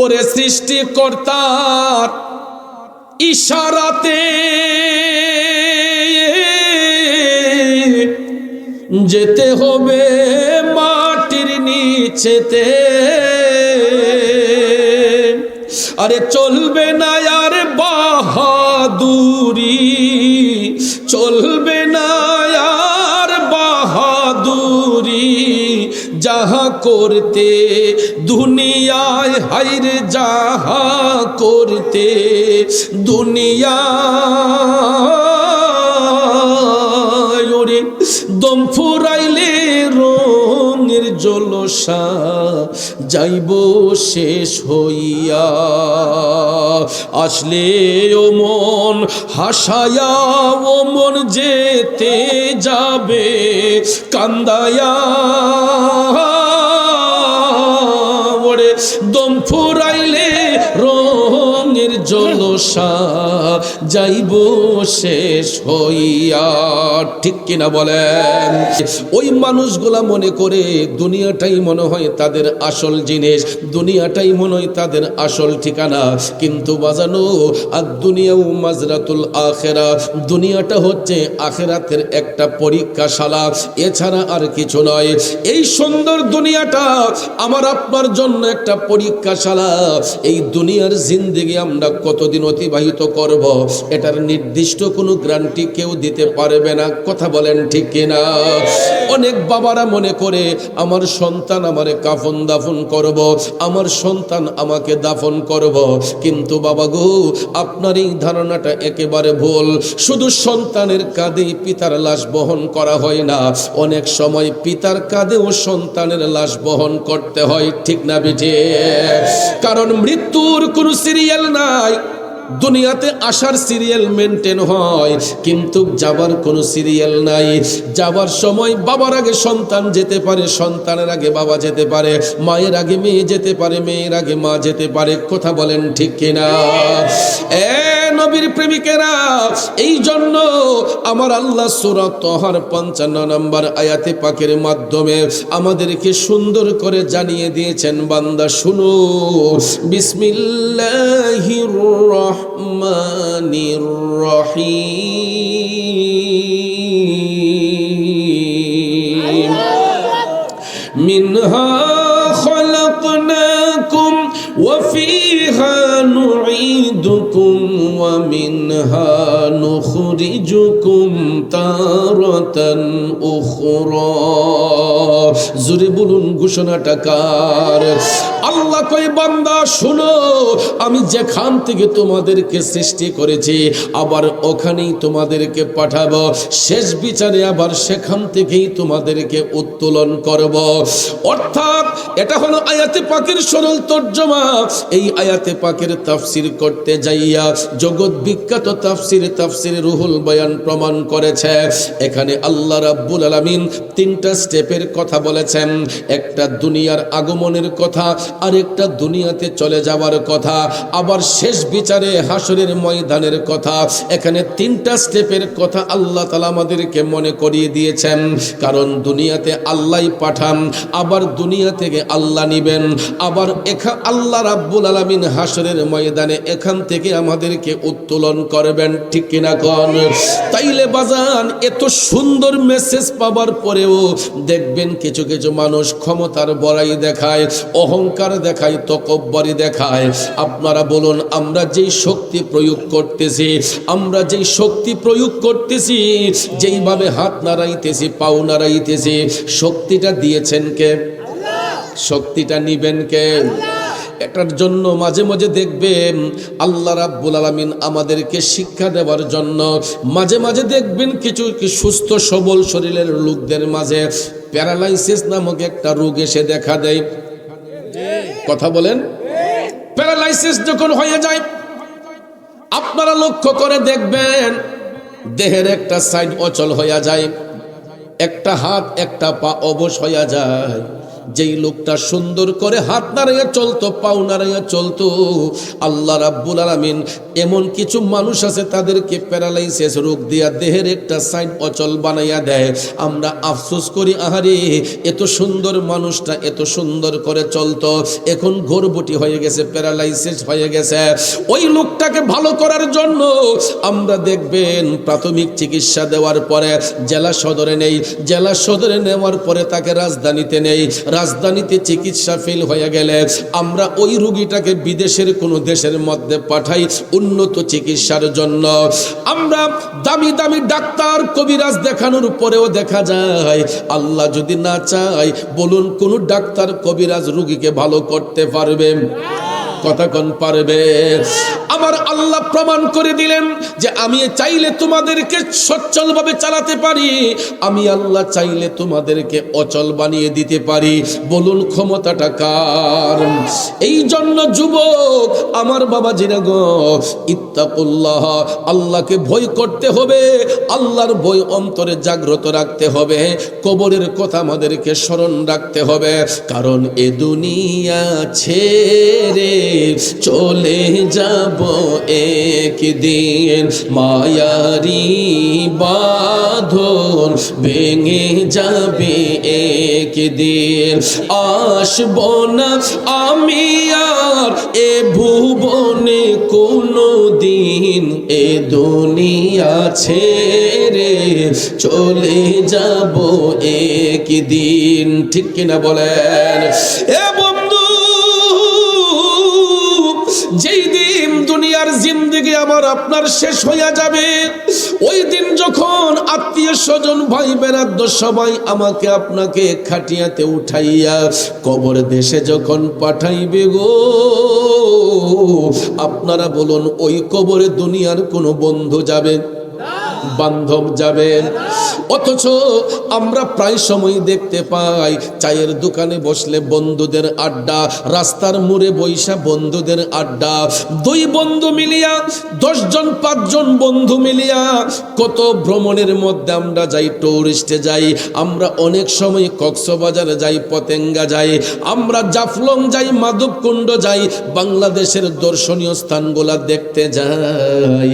ওরে সৃষ্টিকর্তার ইশারাতে যেতে হবে মাটির নিচেতে, আরে চলবে না আর বাহাদুরি, চলবে না আর বাহাদুরি, যাহা করতে দুনিয়ায় হাইরে যাহা করতে দুনিয়ায়, ওরে দম ফুরাইলে রঙের জলসা যাইব শেষ হইয়া, আসলে ও মন হাসায়া ও মন যেতে যাবে কান্দায়া, ওরে দম ফুরাইলে রঙের জলসা যাইব শেষ হইয়া। ঠিক কিনা বলেন? ওই মানুষগুলা মনে করে দুনিয়াটাই মনে হয় তাদের আসল জিনিস, দুনিয়াটাই মনে হয় তাদের আসল ঠিকানা, কিন্তু বাজানো আর দুনিয়াও মাজরাতুল আখেরা, দুনিয়াটা হচ্ছে আখেরাতের একটা পরীক্ষাশালা, এছাড়া আর কিছু নয়। এই সুন্দর দুনিয়াটা আমার আপনার জন্য একটা পরীক্ষাশালা। এই দুনিয়ার জিন্দেগি আমরা কতদিন অতিবাহিত করব এটার নির্দিষ্ট কোনো গ্যারান্টি কেউ দিতে পারবে না। কথা বলেন ঠিক কিনা? অনেক বাবারা মনে করে আমার সন্তান আমারে কাফন দাফন করব, আমার সন্তান আমাকে দাফন করব, কিন্তু বাবা গো আপনার এই ধারণাটা একেবারে ভুল। শুধু সন্তানের কাঁধেই পিতার লাশ বহন করা হয় না, অনেক সময় পিতার কাঁধেও সন্তানের লাশ বহন করতে হয়। ঠিক না বেটে? কারণ মৃত্যুর কোনো সিরিয়াল নাই, দুনিয়াতে আসার সিরিয়াল মেনটেন হয়, কিন্তু যাবার কোনো সিরিয়াল নাই। যাবার সময় বাবার আগে সন্তান যেতে পারে, সন্তানের আগে বাবা যেতে পারে, মায়ের আগে মেয়ে যেতে পারে, মেয়ের আগে মা যেতে পারে। কথা বলেন ঠিক কিনা? নবীর প্রেমিকেরা, এই জন্য আমার আল্লাহ সূরা তাহার 55 নম্বর আয়াতে পাকের মাধ্যমে আমাদেরকে সুন্দর করে জানিয়ে দিয়েছেন, বান্দা শুনো, বিসমিল্লাহির রহমানির রহিম, মিনহা খলাকনাকুম ওয়া ফিহা নুঈদুকুম ওয়া মিনহা নুখরিজুকুম তারাতান উখরা। জোরে বলুন ঘোষণাটা কার? আল্লাহ কয় বান্দা শুনো, আমি যেখান থেকে তোমাদেরকে সৃষ্টি করেছি আবার ওখানেই তোমাদেরকে পাঠাবো, শেষ বিচারে আবার সেখান থেকেই তোমাদেরকে উত্তোলন করব। অর্থাৎ এটা হলো আয়াতে পাকের সরল তর্জমা। এই আয়াতে পাকের তাফসীর করতে যাইয়া জগৎ বিখ্যাত তাফসীর রুহুল বয়ান প্রমাণ করেছে, এখানে আল্লাহ রাব্বুল আলামিন 3টা স্টেপের কথা বলেছেন। একটা দুনিয়ার আগমনের কথা, আরেকটা দুনিয়াতে চলে যাওয়ার কথা, আবার শেষ বিচারে হাসরের ময়দানের কথা। এখানে 3টা স্টেপের কথা আল্লাহ তাআলা আমাদেরকে মনে করিয়ে দিয়েছেন। কারণ দুনিয়াতে আল্লাহই পাঠান, আবার দুনিয়া থেকে আল্লাহ নিবেন, আবার আল্লাহ রাব্বুল আলামিন হাসরের ময়দানে এখান থেকে আমাদেরকে উত্তোলন করবেন। ঠিক কিনা কোন? তাইলে বাজান, এত সুন্দর মেসেজ পাবার পরেও দেখবেন কিছু কিছু মানুষ ক্ষমতার বড়াই দেখায়, অহংকার দেখায়, তকব্বরি দেখায়। আপনারা বলুন, আমরা যেই শক্তি প্রয়োগ করতেছি, আমরা যেই শক্তি প্রয়োগ করতেছি, যেইভাবে হাত নাড়াইতেছি, পাও নাড়াইতেছি, শক্তিটা দিয়েছেন কে? শক্তিটা নিবেন কে? এটার জন্য মাঝে মাঝে দেখবেন আল্লাহ রাব্বুল আলামিন আমাদেরকে শিক্ষা দেওয়ার জন্য মাঝে মাঝে দেখবেন কিছু সুস্থ সবল শরীরের লোকদের মাঝে প্যারালাইসিস নামক একটা রোগ এসে দেখা দেয়। কথা বলেন? প্যারালাইসিস যখন হয়ে যায়, আপনারা লক্ষ্য করে দেখবেন দেহের একটা সাইড অচল হয়ে যায়, একটা হাত একটা পা অবশ হয়ে যায়, যেই লোকটা সুন্দর করে হাত নাড়াইয়া চলতো, পাও নাড়াইয়া চলতো, আল্লাহ রাব্বুল আলামিন এমন কিছু মানুষ আছে তাদেরকে প্যারালাইসিস রোগ দিয়া দেহের একটা সাইড অচল বানাইয়া দেয়। আমরা আফসোস করি, আহারে এত সুন্দর মানুষটা এত সুন্দর করে চলতো, এখন ঘোরবটি হয়ে গেছে, প্যারালাইসিস হয়ে গেছে। ওই লোকটাকে ভালো করার জন্য আমরা দেখবেন প্রাথমিক চিকিৎসা দেওয়ার পরে জেলা সদরে নেই, জেলা সদরে নেওয়ার পরে তাকে রাজধানীতে নেই, রাজধানীতে চিকিৎসা ফেল হয়ে গেলে আমরা ওই রোগীটাকে বিদেশের কোনো দেশের মধ্যে পাঠাই উন্নত চিকিৎসার জন্য। আমরা দামি দামি ডাক্তার কবিরাজ দেখানোর পরেও দেখা যায় আল্লাহ যদি না চায়, বলুন কোন ডাক্তার কবিরাজ রোগীকে ভালো করতে পারবে? কথা কোন পারবে? আমার আল্লাহ প্রমাণ করে দিলেন যে আমি চাইলে তোমাদেরকে সচ্ছলভাবে চালাতে পারি, আমি আল্লাহ চাইলে তোমাদেরকে অচল বানিয়ে দিতে পারি। বলুন ক্ষমতাটা কার? এই জন্য যুবক আমার বাবাজিরা গো, ইত্তাকুল্লাহ, আল্লাহকে ভয় করতে হবে, আল্লাহর ভয় অন্তরে জাগ্রত রাখতে হবে, কবরের কথা আমাদেরকে স্মরণ রাখতে হবে। কারণ এ দুনিয়া ছেড়ে চলে যাব একদিন, মায়ারি বাঁধন ভেঙে যাবে একদিন, আসব না আমি আর এ ভুবনে কোনো দিন, এ দুনিয়া ছেড়ে চলে যাব একদিন। ঠিক কিনা বলেন? এ বন্ধু, যেই দিন দুনিয়ার জিন্দেগি আমার আপনার শেষ হইয়া যাবে, ওই দিন যখন আত্মীয় স্বজন ভাই বেরাদ্দ সবাই আমাকে আপনাকে খাটিয়াতে উঠাইয়া কবর দেশে যখন পাঠাইবে গো, আপনারা বলুন ওই কবরে দুনিয়ার কোনো বন্ধু যাবে? বান্ধব যাবেন? অথচ আমরা প্রায় সময় দেখতে পাই চায়ের দোকানে বসলে বন্ধুদের আড্ডা, রাস্তার মোড়ে বৈশা বন্ধুদের আড্ডা, দুই বন্ধু মিলিয়া 10 জন 5 জন বন্ধু মিলিয়া কত ভ্রমণের মধ্যে আমরা যাই, টুরিস্টে যাই, আমরা অনেক সময় কক্সবাজার যাই, পতেঙ্গা যাই, আমরা জাফলং যাই, মাধবকুণ্ড যাই, বাংলাদেশের দর্শনীয় স্থানগুলা দেখতে যাই।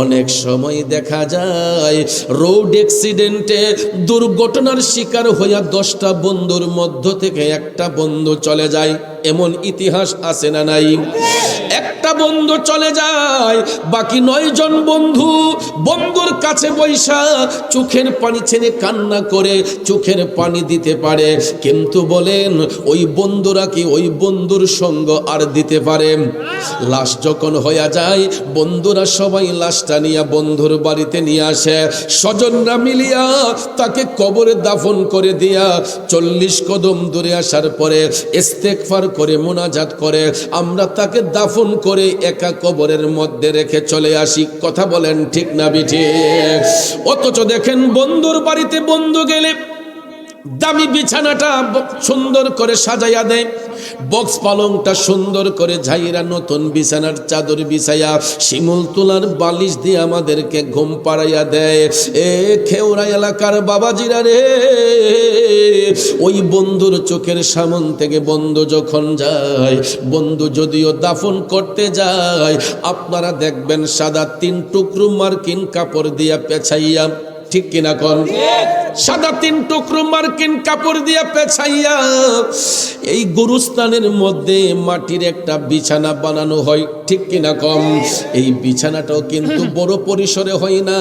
অনেক সময় দেখা যায় রোড অ্যাক্সিডেন্টে দুর্ঘটনার শিকার হইয়া 10টা বন্ধুর মধ্য থেকে একটা বন্ধু চলে যায়। এমন ইতিহাস আছে না নাই? একটা বন্ধু চলে যায়, বাকি 9 জন বন্ধু বন্ধুর কাছে বৈশা চোখের পানি ছেড়ে কান্না করে চোখের পানি দিতে পারে, কিন্তু বলেন ওই বন্ধুরা কি ওই বন্ধুর সঙ্গ আর দিতে পারে? লাশ যখন হইয়া যায়, বন্ধুরা সবাই লাশটা নিয়ে বন্ধুর বাড়িতে নিয়ে আসে, স্বজনরা মিলিয়া তাকে কবরে দাফন করে দিয়া 40 কদম দূরে আসার পরে ইস্তেগফার করে মুনাজাত করে আমরা তাকে দাফন করে একা কবরের মধ্যে রেখে চলে আসি। কথা বলেন ঠিক না বিঠিক? অথচ দেখেন বন্ধুর বাড়িতে বন্ধু গেলে দামি বিছানাটা সুন্দর করে সাজাইয়া দেয়, বক্স পালংটা সুন্দর করে ঝাইরা নতুন বিছানার চাদর বিছাইয়া শিমুল তুলার বালিশ দিয়ে আমাদেরকে ঘুম পাড়াইয়া দেয়। এ খেওড়া এলাকার বাবাজিরা রে, ওই বন্ধুর চোখের সামন থেকে বন্ধু যখন যায়, বন্ধু যদিও দাফন করতে যায়, আপনারা দেখবেন সাদা 3 টুকরো মার্কিন কাপড় দিয়া পেছাইয়া, ঠিক কিনা কোন? সাদা 3 টুকরো মার্কিন কাপড় দিয়া পেছাইয়া এই গুরুস্থানের মধ্যে মাটির একটা বিছানা বানানো হয়, ঠিক কিনা কম? এই বিছানাটাও কিন্তু বড় পরিসরে হয় না।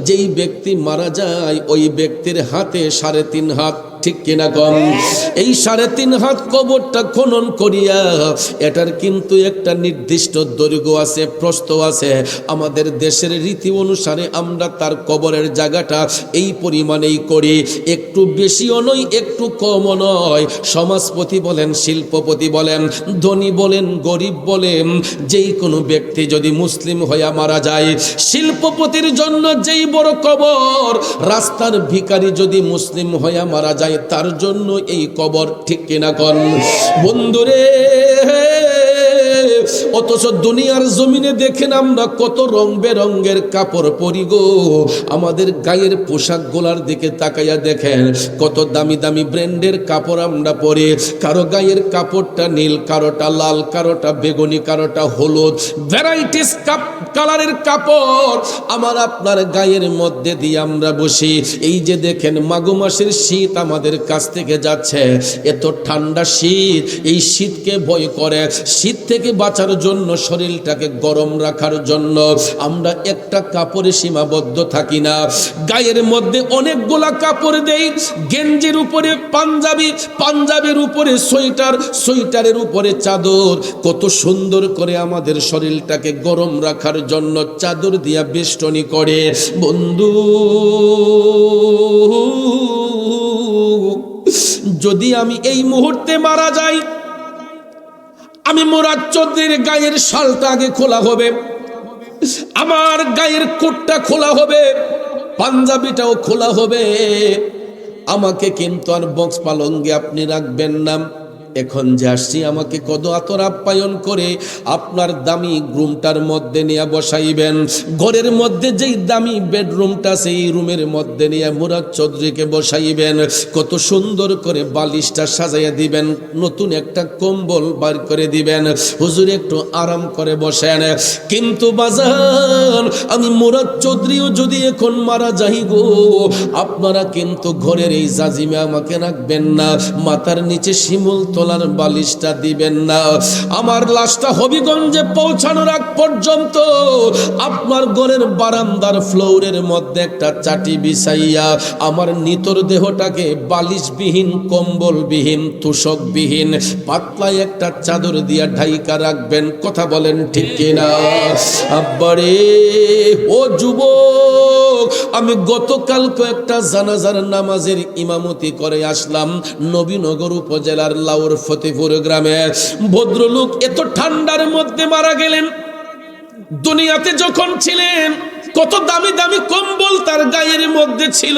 যেই ব্যক্তি মারা যায় ওই ব্যক্তির হাতে 3.5 হাত, ঠিক কিনা কম? এই 3.5 হাত কবরটা খনন করিয়া, এটার কিন্তু একটা নির্দিষ্ট দৈর্ঘ্য আছে, প্রস্থ আছে। আমাদের দেশের রীতি অনুসারে আমরা তার কবরের জায়গাটা এই পরিমাণেই করি, একটু বেশিও নয় একটু কমও নয়। সমাজপতি বলেন, শিল্পপতি বলেন, ধনী বলেন, গরিব বলেন, যেই কোনো ব্যক্তি যদি মুসলিম হইয়া মারা যায়, শিল্পপতির জন্য যেই বড় কবর, রাস্তার ভিখারি যদি মুসলিম হইয়া মারা যায় তার জন্য এই কবর, ঠিক কিনা কোন? বন্ধুরে অথচ দুনিয়ার জমিনে দেখেন আমরা কত রং বেরঙের কাপড় পরি গো। আমাদের গায়ের পোশাক গোলার দিকে তাকাইয়া দেখেন কত দামি দামি ব্র্যান্ডের কাপড় আমরা পরি। কারো গায়ের কাপড়টা নীল, কারোটা লাল, কারোটা বেগুনি, কারোটা হলুদ, ভ্যারাইটিস কালারের কাপড় আমার আপনার গায়ের মধ্যে দিয়ে আমরা বসি। এই যে দেখেন মাঘ মাসের শীত আমাদের কাছ থেকে যাচ্ছে, এত ঠান্ডা শীত, এই শীতকে ভয় করে শীত থেকে বাঁচার জন্য, শরীরটাকে গরম রাখার জন্য আমরা একটা কাপড়ে সীমাবদ্ধ থাকি না, গায়ের মধ্যে অনেকগুলা কাপড় দেই। গেঞ্জির উপরে পাঞ্জাবি, পাঞ্জাবির উপরে সোয়েটার, সোয়েটারের উপরে চাদর, কত সুন্দর করে আমাদের শরীরটাকে গরম রাখার জন্য চাদর দিয়া বেষ্টনী করে। বন্ধু, যদি আমি এই মুহূর্তে মারা যাই, আমি মুরাদ চৌধুরীর গায়ের শালটা আগে খোলা হবে, আমার গায়ের কোটটা খোলা হবে, পাঞ্জাবিটাও খোলা হবে। আমাকে কিন্তু আর বক্স পালঙ্গে আপনি রাখবেন না। এখন যে আসছি আমাকে কত আতর আপ্যায়ন করে আপনার দামি রুমটার মধ্যে নিয়ে বসাইবেন। ঘরের মধ্যে যেই দামি বেডরুমটা, সেই রুমের মধ্যে নিয়ে মুরাদ চৌধুরীকে বসাইবেন। কত সুন্দর করে বালিশটা সাজাইয়া দিবেন, নতুন একটা কম্বল বার করে দিবেন। হুজুর একটু আরাম করে বসেন। কিন্তু বাজান, আমি মুরাদ চৌধুরীও যদি এখন মারা যাই গো, আপনারা কিন্তু ঘরের এই জাজিমে আমাকে রাখবেন না, মাথার নিচে শিমুল তোলার বালিশটা দিবেন না। আমার লাশটা হবিগঞ্জে পৌঁছানোর আগ পর্যন্ত আপনার ঘরের বারান্দার ফ্লোরের মধ্যে একটা চাটি বিছাইয়া আমার নিতর দেহটাকে বালিশবিহীন, কম্বলবিহীন, তোষকবিহীন পাতলা একটা চাদর দিয়া ঢাইকা রাখবেন। কথা বলেন ঠিক কিনা? আব্বারে ও যুবক, আমি গতকালকে একটা জানাজার নামাজের ইমামতি করে আসলাম নবীনগর উপজেলার লাউর ফতেপুর গ্রামে। ভদ্রলোক এত ঠান্ডার মধ্যে মারা গেলেন। দুনিয়াতে যখন ছিলেন কত দামি দামি কম্বল তার গায়ের মধ্যে ছিল।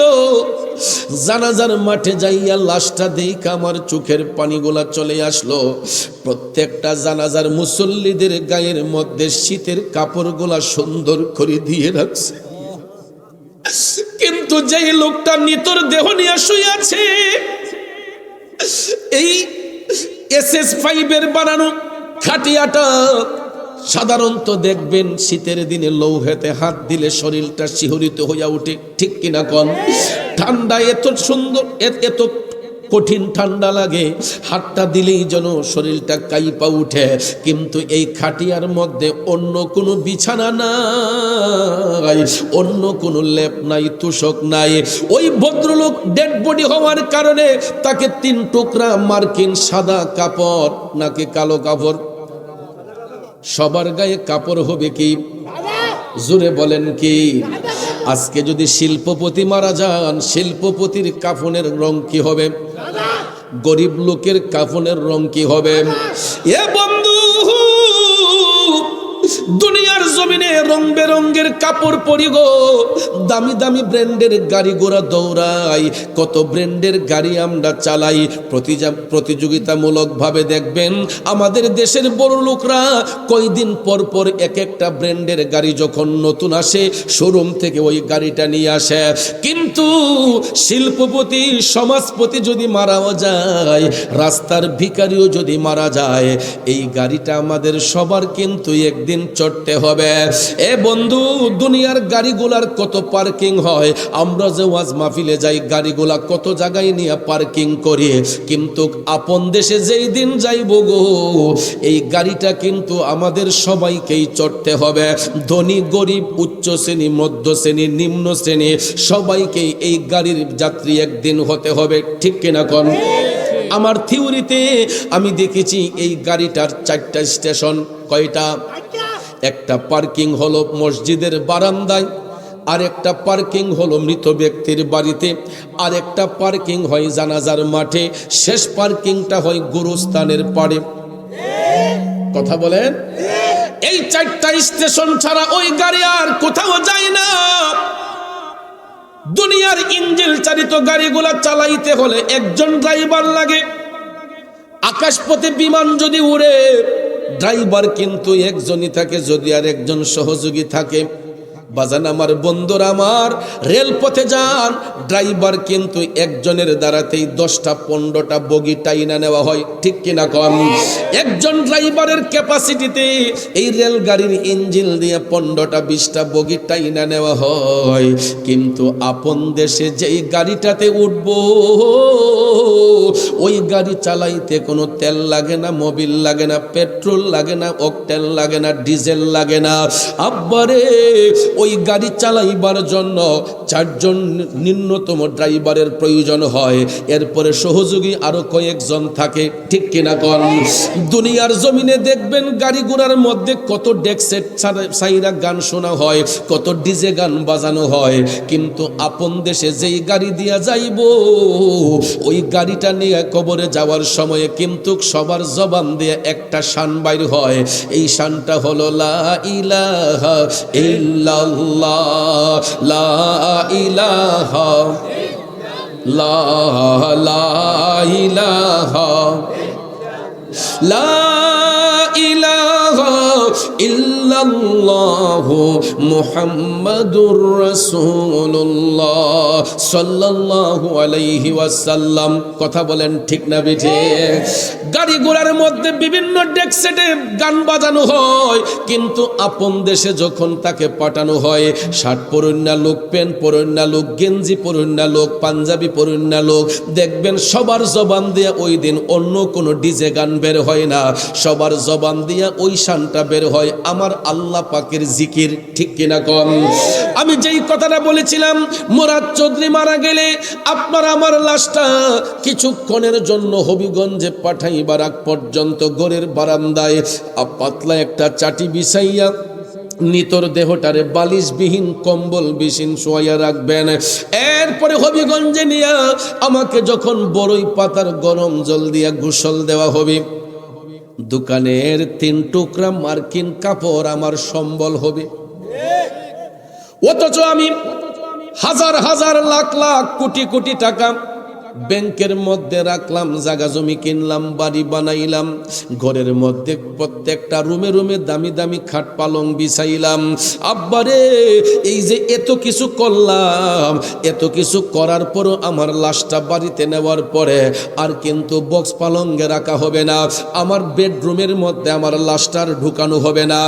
জানাজার মাঠে যাইয়া লাশটা দেখে আমার চোখের পানিগুলা চলে আসলো। প্রত্যেকটা জানাজার মুসল্লিদের গায়ের মধ্যে শীতের কাপড়গুলা সুন্দর করে দিয়ে রাখছে, কিন্তু যেই লোকটা নিতর দেহ নিয়ে শুয়ে আছে, এই SS5 এর বানানো খাটিয়াটা সাধারণত দেখবেন শীতের দিনে লৌহেতে হাত দিলে শরীরটা শিহরিত হইয়া উঠে, ঠিক কিনা কোন? ঠান্ডা এত সুন্দর, এত কঠিন ঠান্ডা লাগে, হাতটা দিলেই যেন শরীরটা কাইপা উঠে। কিন্তু এই খাটিয়ার মধ্যে অন্য কোনো বিছানা নাই, অন্য কোনো লেপ নাই, তোষক নাই। ওই ভদ্রলোক ডেড বডি হওয়ার কারণে তাকে 3 টুকরা মার্কিন সাদা কাপড়, নাকি কালো কাপড়, সবার গায়ে কাপড় হবে কি? জোরে বলেন কি? আজকে যদি শিল্পপতি মারা যান, শিল্পপতির কাফনের রং কি হবে? গরিব লোকের কাফনের রং কি হবে? এ বন্ধু, দুনিয়ার জমিনে রং বেরঙ্গের কাপড় পরি গো, দামি দামি ব্র্যান্ডের গাড়ি ঘোড়া দৌড়াই, কত ব্র্যান্ডের গাড়ি আমরা চালাই। প্রতিযোগিতামূলক ভাবে দেখবেন আমাদের দেশের বড় লোকরা কয়দিন পর পর এক একটা ব্র্যান্ডের গাড়ি যখন নতুন আসে, শোরুম থেকে ওই গাড়িটা নিয়ে আসে। কিন্তু শিল্পপতি, সমাজপতি যদি মারাও যায়, রাস্তার ভিখারিও যদি মারা যায়, এই গাড়িটা আমাদের সবার কিন্তু একদিন চড়তে হবে। এ বন্ধু, দুনিয়ার গাড়িগুলার কত পার্কিং হয়, আমরা যে ওয়াজ মাহফিলে যাই গাড়িগুলা কত জায়গায় নিয়ে পার্কিং করি, কিন্তু আপন দেশে যেই দিন যাইব গো, এই গাড়িটা কিন্তু আমাদের সবাইকেই চড়তে হবে। ধনী গরিব, উচ্চ শ্রেণী, মধ্য শ্রেণী, নিম্ন শ্রেণী, সবাইকেই এই গাড়ির যাত্রী একদিন হতে হবে, ঠিক কিনা কোন? আমার থিওরিতে আমি দেখেছি এই গাড়িটার 4টা স্টেশন। কয়টা? একটা পার্কিং হলো মসজিদের বারান্দায়, আর একটা পার্কিং হলো মৃত ব্যক্তির বাড়িতে, আর একটা পার্কিং হয় জানাজার মাঠে, শেষ পার্কিংটা হয় গুরুস্থানের পাড়ে। কথা বলেন? এই 4টা স্টেশন ছাড়া ওই গাড়ি আর কোথাও যায় না। দুনিয়ার ইঞ্জিন চালিত গাড়িগুলা চালাইতে হলে একজন ড্রাইভার লাগে। আকাশপথে বিমান যদি উড়ে, ড্রাইভার কিন্তু একজনই থাকে, যদি আর একজন সহযোগী থাকে। বাজান আমার বন্ধুরা আমার, রেলপথে যান, ড্রাইভার কিন্তু একজনের দ্বারাতেই 10টা 15টা বগি টাইনা নেওয়া হয়, ঠিক কিনা কম? একজন ড্রাইভারের ক্যাপাসিটিতে এই রেলগাড়ির ইঞ্জিন দিয়ে 15টা 20টা বগি টাইনা নেওয়া হয়। কিন্তু আপন দেশে যেই গাড়িটাতে উঠবো, ওই গাড়ি চালাইতে কোনো তেল লাগে না, মোবিল লাগে না, পেট্রোল লাগে না, অকটেল লাগে না, ডিজেল লাগে না। আব্বারে ওই গাড়ি চালাইবার জন্য 4জন ন্যূনতম ড্রাইভারের প্রয়োজন হয়, এরপরে সহযোগী আরো কয়েকজন থাকে, ঠিক কিনা কোন? দুনিয়ার জমিনে দেখবেন গাড়ি ঘোড়ার মধ্যে কত ডেকসেট সাইরা গান শোনা হয়, কত ডিজে গান বাজানো হয়, কিন্তু আপন দেশে যেই গাড়ি দিয়া যাইব, ওই গাড়িটা নিয়ে কবরে যাওয়ার সময়ে কিন্তু সবার জবান দিয়ে একটা শান বাইর হয়। এই শানটা হলো লা ইলাহা ইল্লাল্লাহ, লা ইলাহা, লা ইলাহা, লা ইলাহা ইল্লাল্লাহু মুহাম্মাদুর রাসূলুল্লাহ সাল্লাল্লাহু আলাইহি ওয়াসাল্লাম। কথা বলেন ঠিক না বেঠে? গাড়ি ঘোড়ার মধ্যে বিভিন্ন ডেকসেটে গান বাজানো হয়, কিন্তু আপন দেশে যখন তাকে পাঠানো হয়, শার্ট পরন্না লোক, প্যান্ট পরন্না লোক, গেঞ্জি পরন্না লোক, পাঞ্জাবি পরন্না লোক, দেখবেন সবার জবান দিয়ে ওই দিন অন্য কোনো ডিজে গান বের হয় না, সবার জবান দিয়ে ওই শানটা বের হয় আমার আল্লাহ পাকের জিকির, ঠিক কিনা কম? আমি যেই কথাটা বলেছিলাম, মুরাদ চৌধুরী মারা গেলে আপনার আমার লাশটা কিছুক্ষণের জন্য হবিগঞ্জে পাঠাইবার আগ পর্যন্ত ঘরের বারান্দায় পাতলা একটা চাটি বিছাইয়া নিতর দেহটারে বালিশবিহীন কম্বল বিহীন শোয়াইয়া রাখবেন। এরপরে হবিগঞ্জে নিয়ে আমাকে যখন বড়ই পাতার গরম জল দিয়া গোসল দেওয়া হবে, দোকানের 3 টুকরা মার্কিন কাপড় আমার সম্বল হবে। অথচ আমি হাজার হাজার লাখ লাখ কোটি কোটি টাকা ব্যাংকের মধ্যে রাখলাম, জায়গা জমি কিনলাম, বাড়ি বানাইলাম, ঘরের মধ্যে প্রত্যেকটা রুমে রুমে দামি দামি খাট পালং বিছাইলাম। আব্বারে এই যে এত কিছু করলাম, এত কিছু করার পরও আমার লাশটা বাড়িতে নেওয়ার পরে আর কিন্তু বক্স পালঙ্গে রাখা হবে না, আমার বেডরুমের মধ্যে আমার লাশটার ঢুকানো হবে না,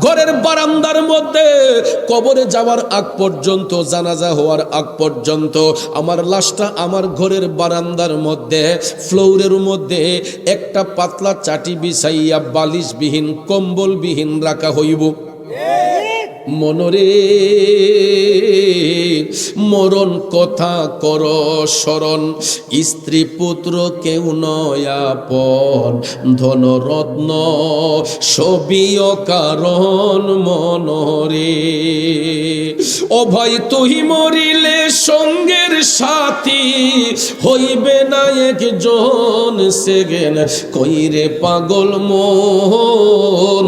ঘরের বারান্দার মধ্যে কবরে যাওয়ার আগ পর্যন্ত, জানাজা হওয়ার আগ পর্যন্ত আমার লাশটা আমার ঘরের বারান্দার মধ্যে ফ্লোরের মধ্যে একটা পাতলা চাটি বিছাইয়া বালিশবিহীন কম্বলবিহীন রাখা হইব। মনরে মরণ কথা কর স্মরণ, স্ত্রী পুত্র কেউ নয় আপন, ধন রত্ন সবিও কারণ মনরে। ও ভাই তুই মরিলে সঙ্গের সাথী হইবে না একজন সেগেন, কইরে পাগল মন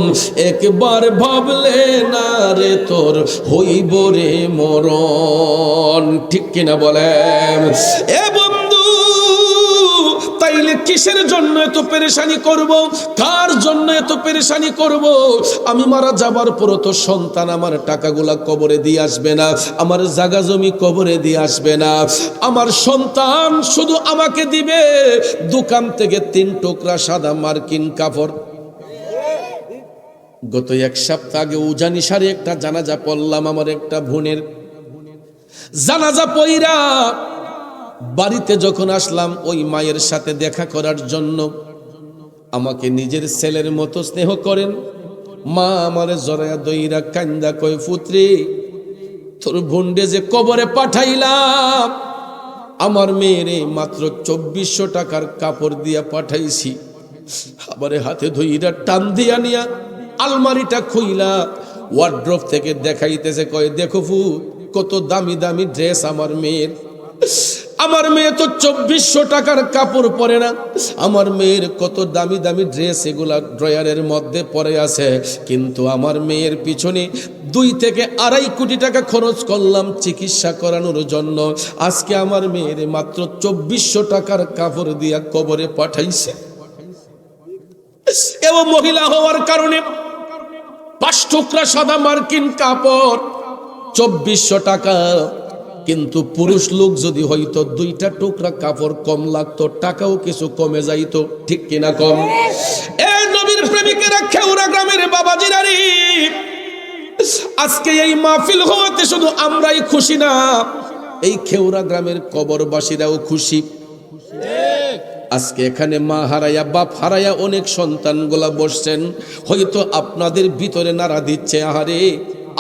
একবার ভাবলে না রে তোর হইব রে মরণ, ঠিক কিনা বলেন? এ বন্ধু, তাইলে কিসের জন্য এত পেরেশানি করব? কার জন্য এত পেরেশানি করব? আমি মারা যাবার পর তো সন্তান আমার টাকাগুলা কবরে দিয়ে আসবে না, আমার জায়গা জমি কবরে দিয়ে আসবে না, আমার সন্তান শুধু আমাকে দিবে দোকান থেকে 3 টুকরা সাদা মার্কিন কাপড়। গত 1 সপ্তাহ আগে উজানি সারে একটা জানাজা পড়লাম, আমার একটা বোনের জানাজা পইরা বাড়িতে যখন আসলাম ওই মায়ের সাথে দেখা করার জন্য, আমাকে নিজের ছেলের মতো স্নেহ করেন। মা আমারে জড়ায়া দইরা কান্দা কয়, পুত্রে তোর বোনডে যে কবরে পাঠাইলাম, আমার মেয়েরে মাত্র 2400 টাকার কাপড় দিয়া পাঠাইছি। আমারে হাতে ধইরা টান দিয়া নিয়া আলমারিটা খুইলা ওয়ার্ড্রপ থেকে দেখাইতেছে, কয় দেখো ফু কত দামি দামি ড্রেস আমার মেয়ের। আমার মেয়ে তো 2400 টাকার কাপড় পরে না, আমার মেয়ের কত দামি দামি ড্রেস এগুলা ড্রয়ারের মধ্যে পরে আছে, কিন্তু আমার মেয়ের পিছনে 2 থেকে 2.5 কোটি টাকা খরচ করলাম চিকিৎসা করানোর জন্য। আজকে আমার মেয়ের মাত্র 2400 টাকার কাপড় দিয়া কবরে পাঠাইছে। এবং মহিলা হওয়ার কারণে 5 টুকরা সাদা মার্কিন কাপড় 2400 টাকা। কিন্তু পুরুষ লোক যদি হয়তো 2টা টুকরা কাপড় কম লাগতো, টাকাও কিছু কমে যাইতো, ঠিক কিনা কম? এ নবীর প্রেমিকেরা, খেউরা গ্রামের বাবাজিরা রে, আজকে এই মাহফিল হওয়াতে শুধু আমরাই খুশি না, এই খেউরা গ্রামের কবরবাসীরাও খুশি। আজকে এখানে মা হারায়া বাপ হারায়া অনেক সন্তানগুলা বসছেন, হয়তো আপনাদের ভিতরে নাড়া দিচ্ছে, আহারে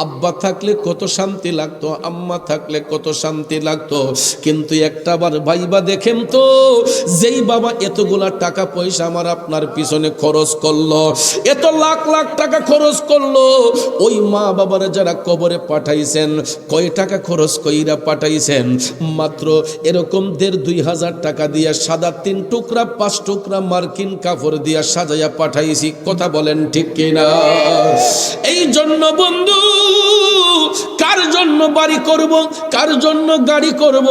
আব্বা থাকলে কত শান্তি লাগতো, আম্মা থাকলে কত শান্তি লাগতো। কিন্তু একটাবার ভাইবা দেখেন তো, যেই বাবা এতগুলা টাকা পয়সা আমার আপনার পিছনে খরচ করলো, এত লাখ লাখ টাকা খরচ করলো, ওই মা বাবারা যারা কবরে পাঠাইছেন, কয় টাকা খরচ কইরা পাঠাইছেন? মাত্র এরকম 1,500-2,000 টাকা দিয়া সাদা 3 টুকরা 5 টুকরা মার্কিন কাপড় দিয়া সাজাইয়া পাঠাইছি। কথা বলেন ঠিক কিনা? এই জন্য বন্ধু, কার জন্য বাড়ি করব, কার জন্য গাড়ি করব,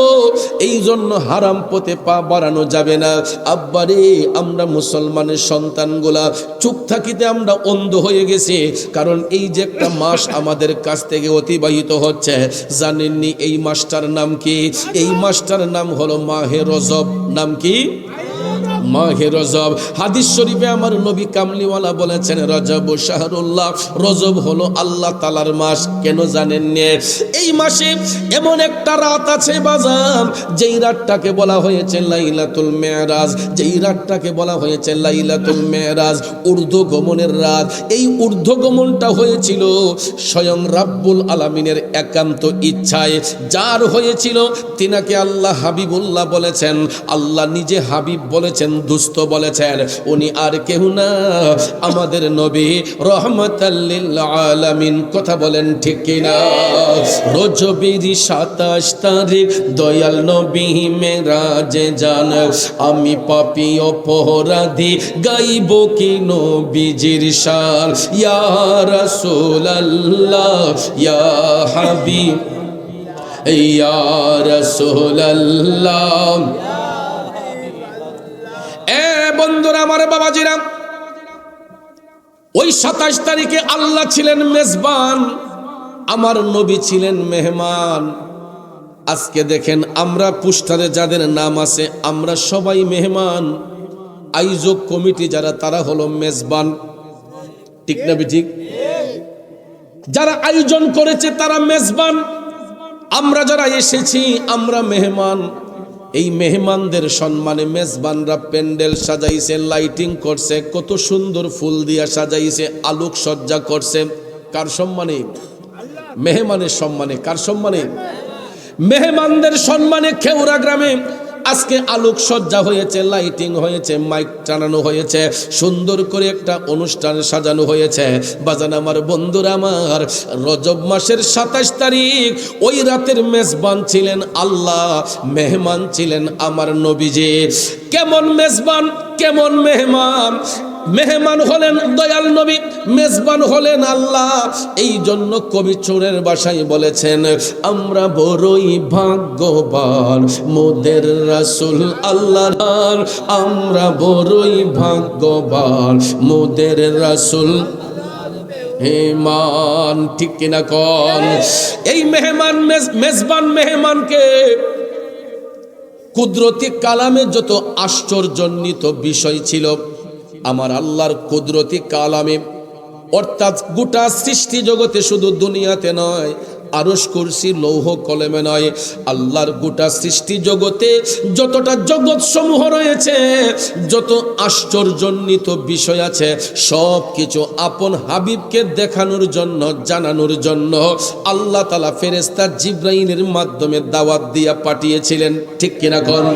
এই জন্য হারাম পথে পা বাড়ানো যাবে না। আব্বারে, আমরা মুসলমানের সন্তানগুলা চুপ থাকিতে আমরা অন্ধ হয়ে গেছি। কারণ এই যে একটা মাস আমাদের কাছ থেকে অতিবাহিত হচ্ছে, জানেননি এই মাসটার নাম কি? এই মাসটার নাম হলো মাহে রজব। নাম কি? মাহে রজব। হাদিস শরীফে আমার নবী কামলিওয়ালা বলেছেন, রজব শাহরুল্লাহ, রজব হলো আল্লাহ তাআলার মাস। কেন জানেন না? এই মাসে এমন একটা রাত আছে বাজার, যেই রাতটাকে বলা হয়েছে লাইলাতুল মেরাজ, যেই রাতটাকে বলা হয়েছে লাইলাতুল মেরাজ, ঊর্ধ্বগমনের রাত। এই ঊর্ধ্বগমনটা হয়েছিল স্বয়ং রাব্বুল আলামিনের একান্ত ইচ্ছায়। যার হয়েছিল তিনাকে আল্লাহ হাবিবুল্লাহ বলেছেন, আল্লাহ নিজে হাবিব বলেছেন, দুস্থ বলেছেন। উনি আর কেউ না, আমাদের নবী রহমাতাল লিল আলামিন। কথা বলেন ঠিক কিনা? রজবের 27 তারিখ দয়াল নবী মেরাজে যান, আমি পাপী অপরাধী গাইব কি নবীজির শান। ইয়া রাসূলুল্লাহ ইয়া হাবিব ইয়া রাসূলুল্লাহ। বন্ধুরা আমার, বাবাজিরা, ওই 27 তারিখে আল্লাহ ছিলেন মেজবান, আমার নবী ছিলেন মেহমান। আজকে দেখেন আমরা পোস্টারে যাদের নাম আছে, আমরা সবাই মেহমান। আয়োজক কমিটি যারা, তারা হলো মেজবান, ঠিক না ঠিক? যারা আয়োজন করেছে তারা মেজবান, আমরা যারা এসেছি আমরা মেহমান। এই মেহমানদের সম্মানে মেজবানরা প্যান্ডেল সাজাইছে, লাইটিং করছে, কত সুন্দর ফুল দিয়া সাজাইছে, আলোক সজ্জা করছে। কার সম্মানে? মেহমানের সম্মানে। কার সম্মানে? মেহমানদের সম্মানে। খেউরা গ্রামে আজকে আলোক সজ্জা হয়েছে, লাইটিং হয়েছে, মাইক টানানো হয়েছে, সুন্দর করে একটা অনুষ্ঠান সাজানো হয়েছে। বাজান আমার, বন্ধুরা আমার, রজব মাসের 27 তারিখ ওই রাতের মেজবান ছিলেন আল্লাহ, মেহমান ছিলেন আমার নবীজি। কেমন মেজবান, কেমন মেহমান? মেহমান হলেন দয়াল নবী, মেজবান হলেন আল্লাহ। এই জন্য কবি চোরের ভাষায় বলেছেন, আমরা বড়ই ভাগ্যবান মোদের রাসূল আল্লাহর, আমরা বড়ই ভাগ্যবান মোদের রাসূল মেহমান। ঠিক কিনা কোন? এই মেহমান, মেজবান মেহমানকে কুদরতি কালামে যত আশ্চর্যান্বিত বিষয় ছিল, আমার আল্লাহর কুদরতি কালামে, অর্থাৎ গোটা সৃষ্টি জগতে, শুধু দুনিয়াতে নয়, আরশ কুরসি লৌহ কলমে নয়, আল্লাহর গোটা সৃষ্টি জগতে যতটা জগৎ সমূহ রয়েছে, যত আশ্চর্যান্বিত বিষয় আছে, সব কিছু আপন হাবিবকে দেখানোর জন্য, জানানোর জন্য আল্লাহ তাআলা ফেরেশতা জিবরাইলের মাধ্যমে দাওয়াত দিয়া পাঠিয়েছিলেন। ঠিক কিনা কোন?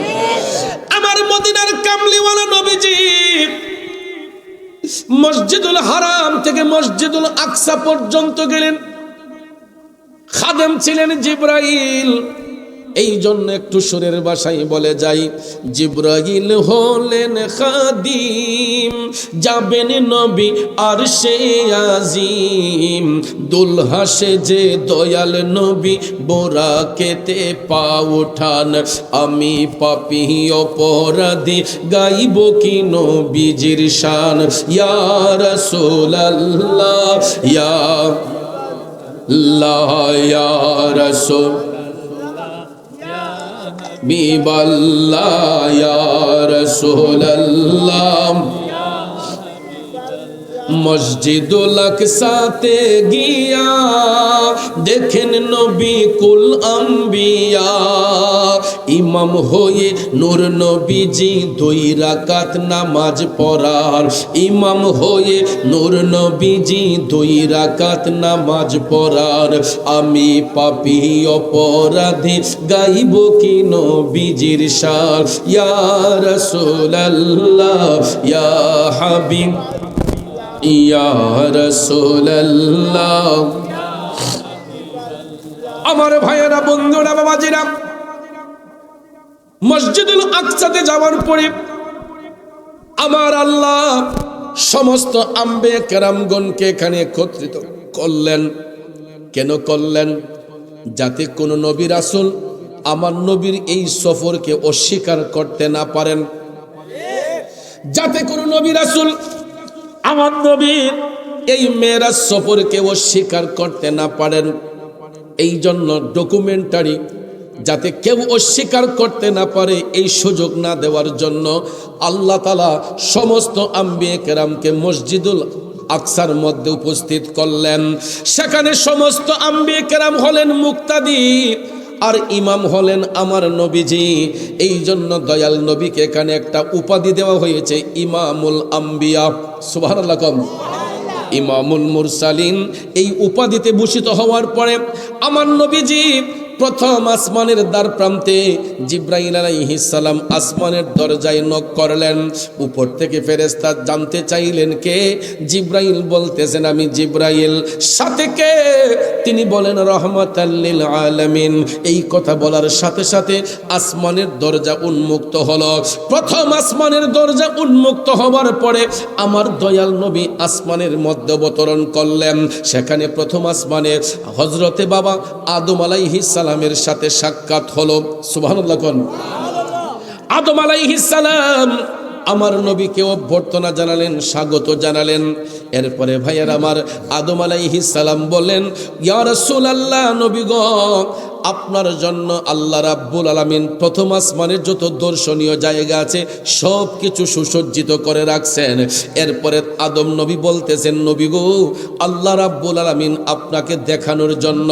আমার মদিনার কামলিওয়ালা নবীজি মসজিদুল হারাম থেকে মসজিদুল আকসা পর্যন্ত গেলেন। খাদেম ছিলেন জিবরাইল, এই জন্য একটু সুরের ভাষায় বলে যাই, জিবরাইল হলেন খাদিম, যাবেন নবী আরশে আজিম, দুলহা সেজে দয়াল নবী বোরাকেতে পা উঠান, আমি পাপী অপরাধী গাইব কি নবীজির শান, ইয়া রাসূলুল্লাহ ইয়া আল্লাহ ইয়া রাসূল বিবাল্লাহ ইয়া রাসূলুল্লাহ। মসজিদুল আকসাতে গিয়া দেখেন নবী কুল আম্বিয়া, ইমাম হয়ে নূর নবীজি 2 রাকাত নামাজ পড়ার, ইমাম হয়ে নূর নবীজি 2 রাকাত নামাজ পড়ার, আমি পাপী অপরাধী গাইব কি নবীজির শান, ইয়া রাসূলুল্লাহ ইয়া হাবিব ইয়া রাসূলুল্লাহ। আমার ভাইয়েরা, বন্ধুরা, বাবাজিরা, মসজিদুল আকসাতে যাওয়ার পরে আমার আল্লাহ সমস্ত আম্বিয়া কেরামগণকে এখানে একত্রিত করলেন। কেন করলেন? যাতে কোন নবী রাসূল আমার নবীর এই সফরকে অস্বীকার করতে না পারেন, যাতে কোন নবী রাসূল আমার নবীর এই মেরাজ সফরকে অস্বীকার করতে না পারেন। এই জন্য ডকুমেন্টারি যাতে কেউ অস্বীকার করতে না পারে, এই সুযোগ না দেওয়ার জন্য আল্লাহ তাআলা সমস্ত আম্বিয়া কেরামকে মসজিদুল আকসার মধ্যে উপস্থিত করলেন। সেখানে সমস্ত আম্বিয়া কেরাম হলেন মুক্তাদি, আর ইমাম হলেন আমার নবীজি। এই জন্য দয়াল নবীকে এখানে একটা উপাধি দেওয়া হয়েছে, ইমামুল আম্বিয়া। সুবহানাল্লাহ। ইমামুল মুরসালিন এই উপাধিতে ভূষিত হওয়ার পরে আমার নবীজি প্রথম আসমানের দ্বার প্রান্তে জিবরাইল আলাইহিস সালাম আসমানের দরজায় নক করলেন। উপর থেকে ফেরেশতা জানতে চাইলেন কে? জিবরাইল বলতেছেন আমি জিবরাইল। সাথে কে? তিনি বলেন রহমাতাল লিল আলামিন। এই কথা বলার সাথে সাথে আসমানের দরজা উন্মুক্ত হলো। প্রথম আসমানের দরজা উন্মুক্ত হওয়ার পরে আমার দয়াল নবী আসমানের মধ্যে অবতরণ করলেন। সেখানে প্রথম আসমানে হযরতে বাবা আদম আলাইহিস সালামের সাথে সাক্ষাৎ হলো। সুবহানাল্লাহ। আদম আলাইহিস সালাম আমার নবীকে অভ্যর্থনা জানালেন, স্বাগত জানালেন। এরপরে ভাইয়ের আমার আদম আলাইহিস সালাম বললেন, ইয়া রাসূলুল্লাহ, নবী গো, আপনার জন্য আল্লাহ রাব্বুল আলামিন প্রথম আসমানের যত দর্শনীয় জায়গা আছে সব কিছু সুসজ্জিত করে রাখছেন। এরপরে আদম নবী বলতেছেন, নবী গো, আল্লাহ রাব্বুল আলামিন আপনাকে দেখানোর জন্য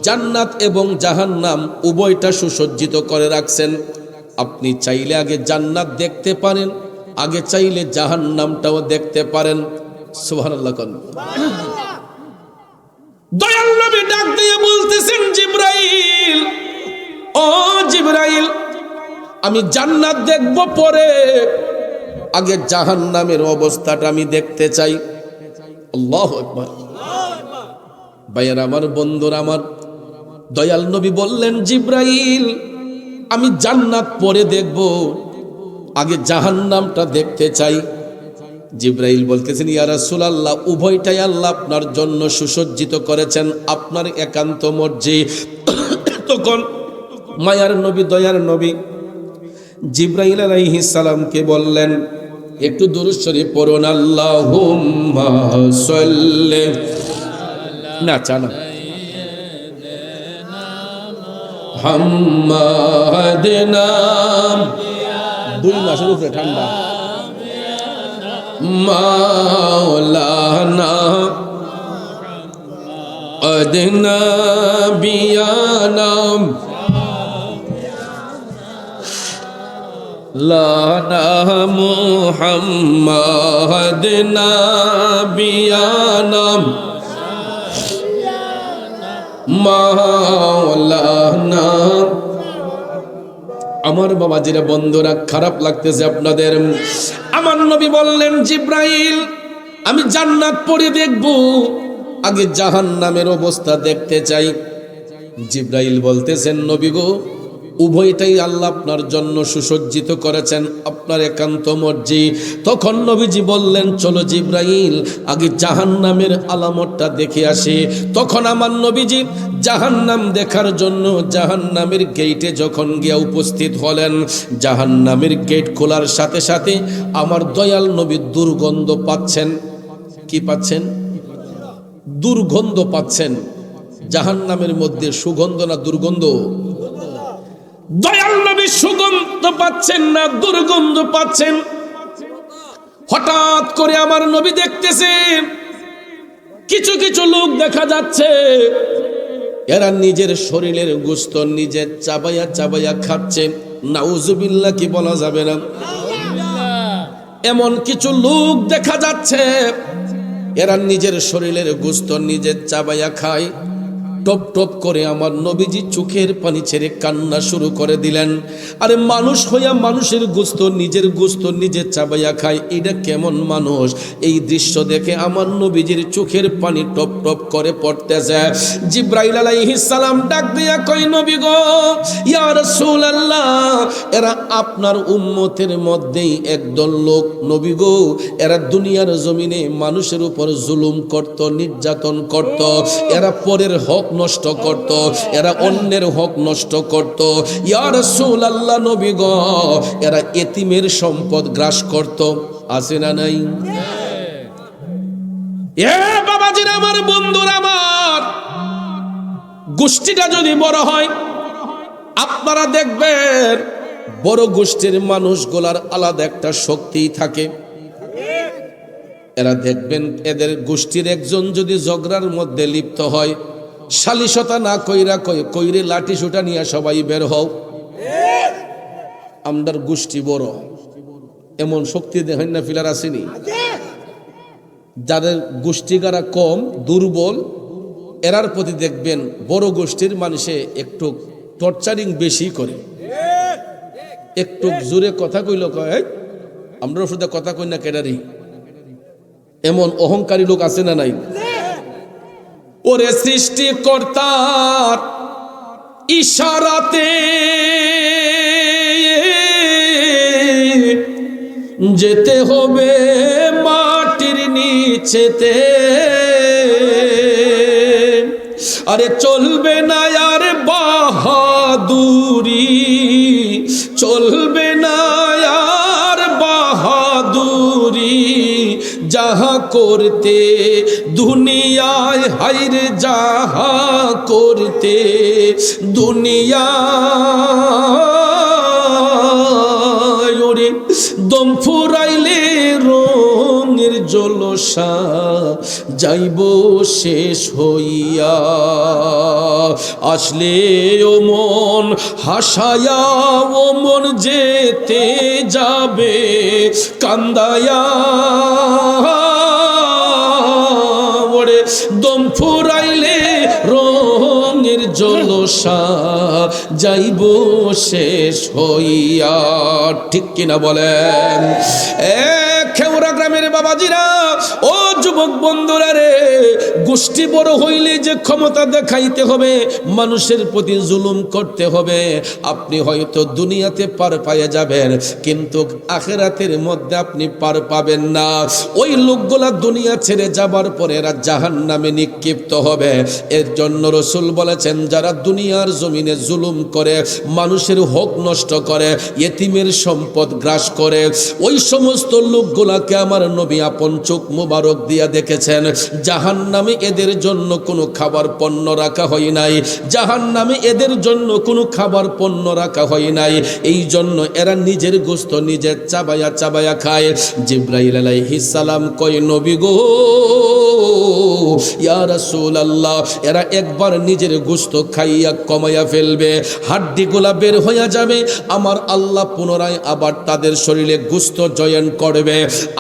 জান্নাত এবং জাহান্নাম উভয়টা সুসজ্জিত করে রাখছেন। আপনি চাইলে আগে জান্নাত দেখতে পারেন, আগে চাইলে জাহান্নামটাও দেখতে পারেন। সুবহানাল্লাহ। দয়াল নবী ডাক দিয়ে বলতেছেন, জিবরাইল, ও জিবরাইল, আমি জান্নাত দেখব পরে, আগে জাহান্নামের অবস্থাটা আমি দেখতে চাই। আল্লাহু আকবার। ভাইয়েরা আমার, বন্ধুরা আমার, দয়াল নবী বললেন, জিবরাইল, আমি জান্নাত পরে দেখব, আগে জাহান্নামটা দেখতে চাই। জিবরাইল বলতেছেন, ইয়া রাসূলুল্লাহ, উভয়টাই আল্লাহ আপনার জন্য সুসজ্জিত করেছেন, আপনার একান্ত মর্জি। তখন মায়ার নবী, দয়ার নবী জিবরাইল আলাইহিস সালামকে বললেন, একটু দুরূদ শরীফ পড়ুন। আল্লাহুম্মা সাল্লি না চানা মুহাম্মাদিনা, 2 মাসের উপরে ঠান্ডা, মাওলানা আদিনা বিয়ানাম লানা মুহাম্মাদিনা বিয়ানাম মাওলানা। আমার বাবাজিরা, বন্ধুরা, খারাপ লাগতেছে আপনাদের। আমার নবী বললেন, জিবরাইল, আমি জান্নাত পরে দেখব, আগে জাহান্নামের অবস্থা দেখতে চাই। জিবরাইল বলতেছেন, নবী গো, উভয়টাই আল্লাহ আপনার জন্য সুসজ্জিত করেছেন, আপনার একান্ত মর্জি। তখন নবীজি বললেন, চলো জিব্রাইল, আগে জাহান্নামের আলামতটা দেখে আসি। তখন আমার নবীজি জাহান্নাম দেখার জন্য জাহান্নামের গেটে যখন গিয়ে উপস্থিত হলেন, জাহান্নামের গেট খোলার সাথে সাথে আমার দয়াল নবী দুর্গন্ধ পাচ্ছেন। কি পাচ্ছেন? দুর্গন্ধ পাচ্ছেন। জাহান্নামের মধ্যে সুগন্ধ না দুর্গন্ধ? দয়াল নবী সুগন্ধ পাচ্ছেন না দুর্গন্ধ পাচ্ছেন? হঠাৎ করে আমার নবী দেখতেছেন কিছু কিছু লোক দেখা যাচ্ছে, এরা নিজের শরীরের গোশত নিজে চাবাইয়া চাবাইয়া খাচ্ছে। নাউজুবিল্লাহ কি বলা যাবে না? এমন কিছু লোক দেখা যাচ্ছে, এরা নিজের শরীরের গোশত নিজে চাবাইয়া খায়। টপ টপ করে আমার নবীজি চোখের পানি ছেড়ে কান্না শুরু করে দিলেন। আরে মানুষ হইয়া মানুষের গোশত নিজের গোশত নিজে চাবাইয়া খায়, এটা কেমন মানুষ? এই দৃশ্য দেখে আমার নবীজির চোখের পানি টপ টপ করে পড়তেছে। জিব্রাইল আলাইহিস সালাম ডাক দিয়া কয়, নবী গো, ইয়া রাসূলুল্লাহ, এরা আপনার উম্মতের মধ্যেই একদল লোক নবী গো, এরা দুনিয়ার জমিনে মানুষের উপর জুলুম করত, নির্যাতন করত, এরা পরের হক নষ্ট করত, এরা অন্যের হক নষ্ট করত। ইয়া রাসূলুল্লাহ নবী গো, এরা এতিমের সম্পদ গ্রাস করত। আছে না নাই? এ বাবাজিরা আমার, বন্ধুরা আমার, গোষ্ঠীটা যদি বড় হয় আপনারা দেখবেন বড় গোষ্ঠীর মানুষগুলার আলাদা একটা শক্তি থাকে। এরা দেখবেন এদের গোষ্ঠীর একজন যদি ঝগড়ার মধ্যে লিপ্ত হয়, সালিশতা না কইরা কইরে লাঠি সুটা নিয়ে সবাই বের হও। আমদার গোষ্ঠী বড়, এমন শক্তি দেখেন না ফিলার আসেনি? যাদের গোষ্ঠীগারা কম, দুর্বল, এরার প্রতি দেখবেন বড় গোষ্ঠীর মানুষে একটু টর্চারিং বেশি করে। একটু জোরে কথা কইল কয়, আমরা শুধু কথা কই না কেডারি। এমন অহংকারী লোক আছে না নাই? ওরে সৃষ্টিকর্তার ইশারাতে যেতে হবে মাটির নিচেতে, আরে চলবে না আর বাহাদুরি, চলবে না আর বাহাদুরি, যাহা করতে দুনিয়ায় হাইরে, যাহা করতে দুনিয়ায়, ওরে দম ফুরাইলে রঙের জলসা যাইব শেষ হইয়া, আসলে ও মন হাসায়া, ও মন যেতে যাবে কান্দায়া, ওরে দম ফুরাইলে রঙের জলসা যাইব শেষ হইয়া। ঠিক কিনা বলেন? খেউরা গ্রামের বাবাজিরা, ও যুবক বন্ধুরা রে, গোষ্ঠী বড় হইলে যে ক্ষমতা দেখাইতে হবে, মানুষের প্রতি জুলুম করতে হবে, আপনি হয়তো দুনিয়াতে পার পাইয়া যাবেন, কিন্তু আখিরাতের মধ্যে আপনি পার পাবেন না। ওই লোকগুলা দুনিয়া ছেড়ে যাবার পরে এরা জাহান্নামে নিক্ষিপ্ত হবে। এর জন্য রাসূল বলেছেন, যারা দুনিয়ার জমিনে জুলুম করে, মানুষের হক নষ্ট করে, ইতিমের সম্পদ গ্রাস করে, ওই সমস্ত লোকগুলাকে আমার নবী আপন চোখ মুবারক দিয়া দেখেছেন। জাহান্নামে এদের জন্য কোনো খাবার পণ্য রাখা হয় নাই, জাহান্নামে এদের জন্য কোনো খাবার পণ্য রাখা হয় নাই। এই জন্য এরা নিজের গোশত নিজে চাবায়া চাবায়া খায়। জিব্রাইল আলাইহিস সালাম কয়, নবী গো, ইয়া রাসূলুল্লাহ, এরা একবার নিজের গোশত খাইয়া কমাইয়া ফেলবে, হাড্ডিগুলা বের হইয়া যাবে, আমার আল্লাহ পুনরায় আবার তাদের শরীরে গোশত জয়েন্ট করবে,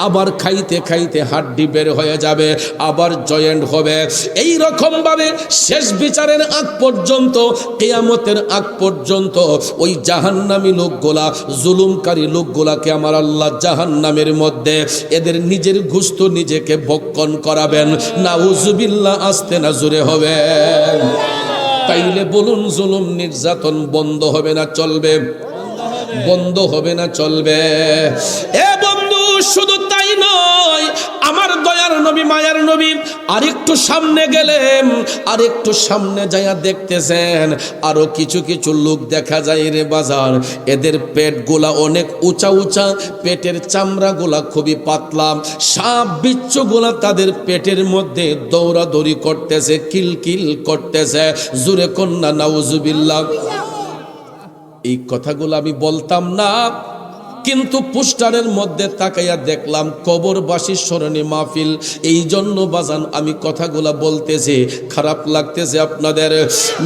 আবার খাইতে খাইতে হাড্ডি বের হয়ে যাবে, আবার জয়েন্ট হবে। এই রকম ভাবে শেষ বিচারের আগ পর্যন্ত, কিয়ামতের আগ পর্যন্ত ওই জাহান্নামী লোকগুলা, জুলুমকারী লোকগুলাকে আমার আল্লাহ জাহান্নামের মধ্যে এদের নিজের গোশত নিজেকে ভক্ষণ করাবেন। নাউজুবিল্লাহ, আস্তে না জোরে হবে। তাইলে বলুন জুলুম নির্যাতন বন্ধ হবে না চলবে? বন্ধ হবে না চলবে? এ বন্ধু, শুধু তাই নয়, আমার দয়ার নবী মায়ার নবী আরেকটু সামনে গেলেন, আরেকটু সামনে যাইয়া দেখতেছেন আরো কিছু কিছু লোক দেখা যায় রে বাজার, এদের পেট গুলা অনেক উঁচা উঁচা, পেটের চামড়া গুলা খুবই পাতলা, সাপ বিচ্ছু গুলা তাদের পেটের মধ্যে দৌড়াদৌড়ি করতেছে, কিলকিল করতেছে। জোরে কন্যা নাউজুবিল্লাহ। এই কথাগুলো আমি বলতাম না, কিন্তু পোস্টারের মধ্যে তাকাইয়া দেখলাম কবরবাসীর স্মরণে মাহফিল, এই জন্য বাজান আমি কথাগুলা বলতেছি। খারাপ লাগতেছে আপনাদের?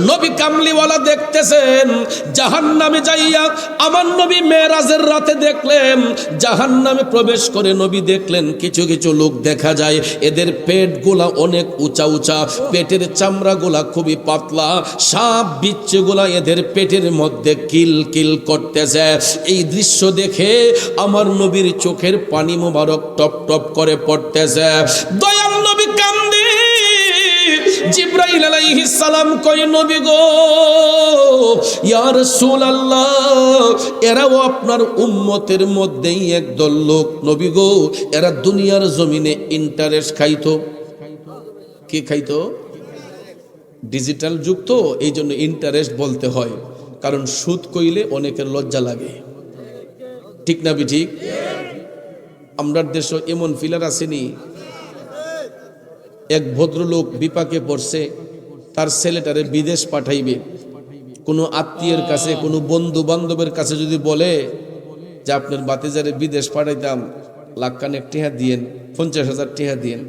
নবী কামলিওয়ালা দেখতেছেন জাহান্নামে যাইয়া, আমার নবী মেরাজের রাতে দেখলেন জাহান্নামে প্রবেশ করে নবী দেখলেন কিছু কিছু লোক দেখা যায় এদের পেটগুলা অনেক উঁচা উঁচা, পেটের চামড়াগুলা খুবই পাতলা, সাপ বিচ্ছুগুলা এদের পেটের মধ্যে কিল কিল করতেছে। এই দৃশ্য দেখে আমার নবীর চোখের পানি মোবারক টপ টপ করে পড়তেছে। দয়াল নবী কান্দে। জিবরাইল আলাইহিস সালাম কয়, নবী গো, ইয়া রাসূলুল্লাহ, এরাও আপনার উম্মতের মধ্যেই একদল লোক। নবী গো, এরা দুনিয়ার জমিনে ইন্টারেস্ট খাইতো। কি খাইতো? ডিজিটাল যুগ তো, এই জন্য ইন্টারেস্ট বলতে হয়, কারণ সুদ কইলে অনেকের লজ্জা লাগে। ঠিক না ঠিক? আমরা দেশে এমন ফিলার আসেনি, এক ভদ্রলোক বিপাকে পড়ছে, তার ছেলেটারে বিদেশ পাঠাইবে, কোনো আত্মীয়ের কাছে কোনো বন্ধু বান্ধবের কাছে যদি বলে যে আপনার বাতিজারে বিদেশ পাঠাইতাম, লাখখানেক টিহা দিয়েন, 50,000 টিহা দিয়েন,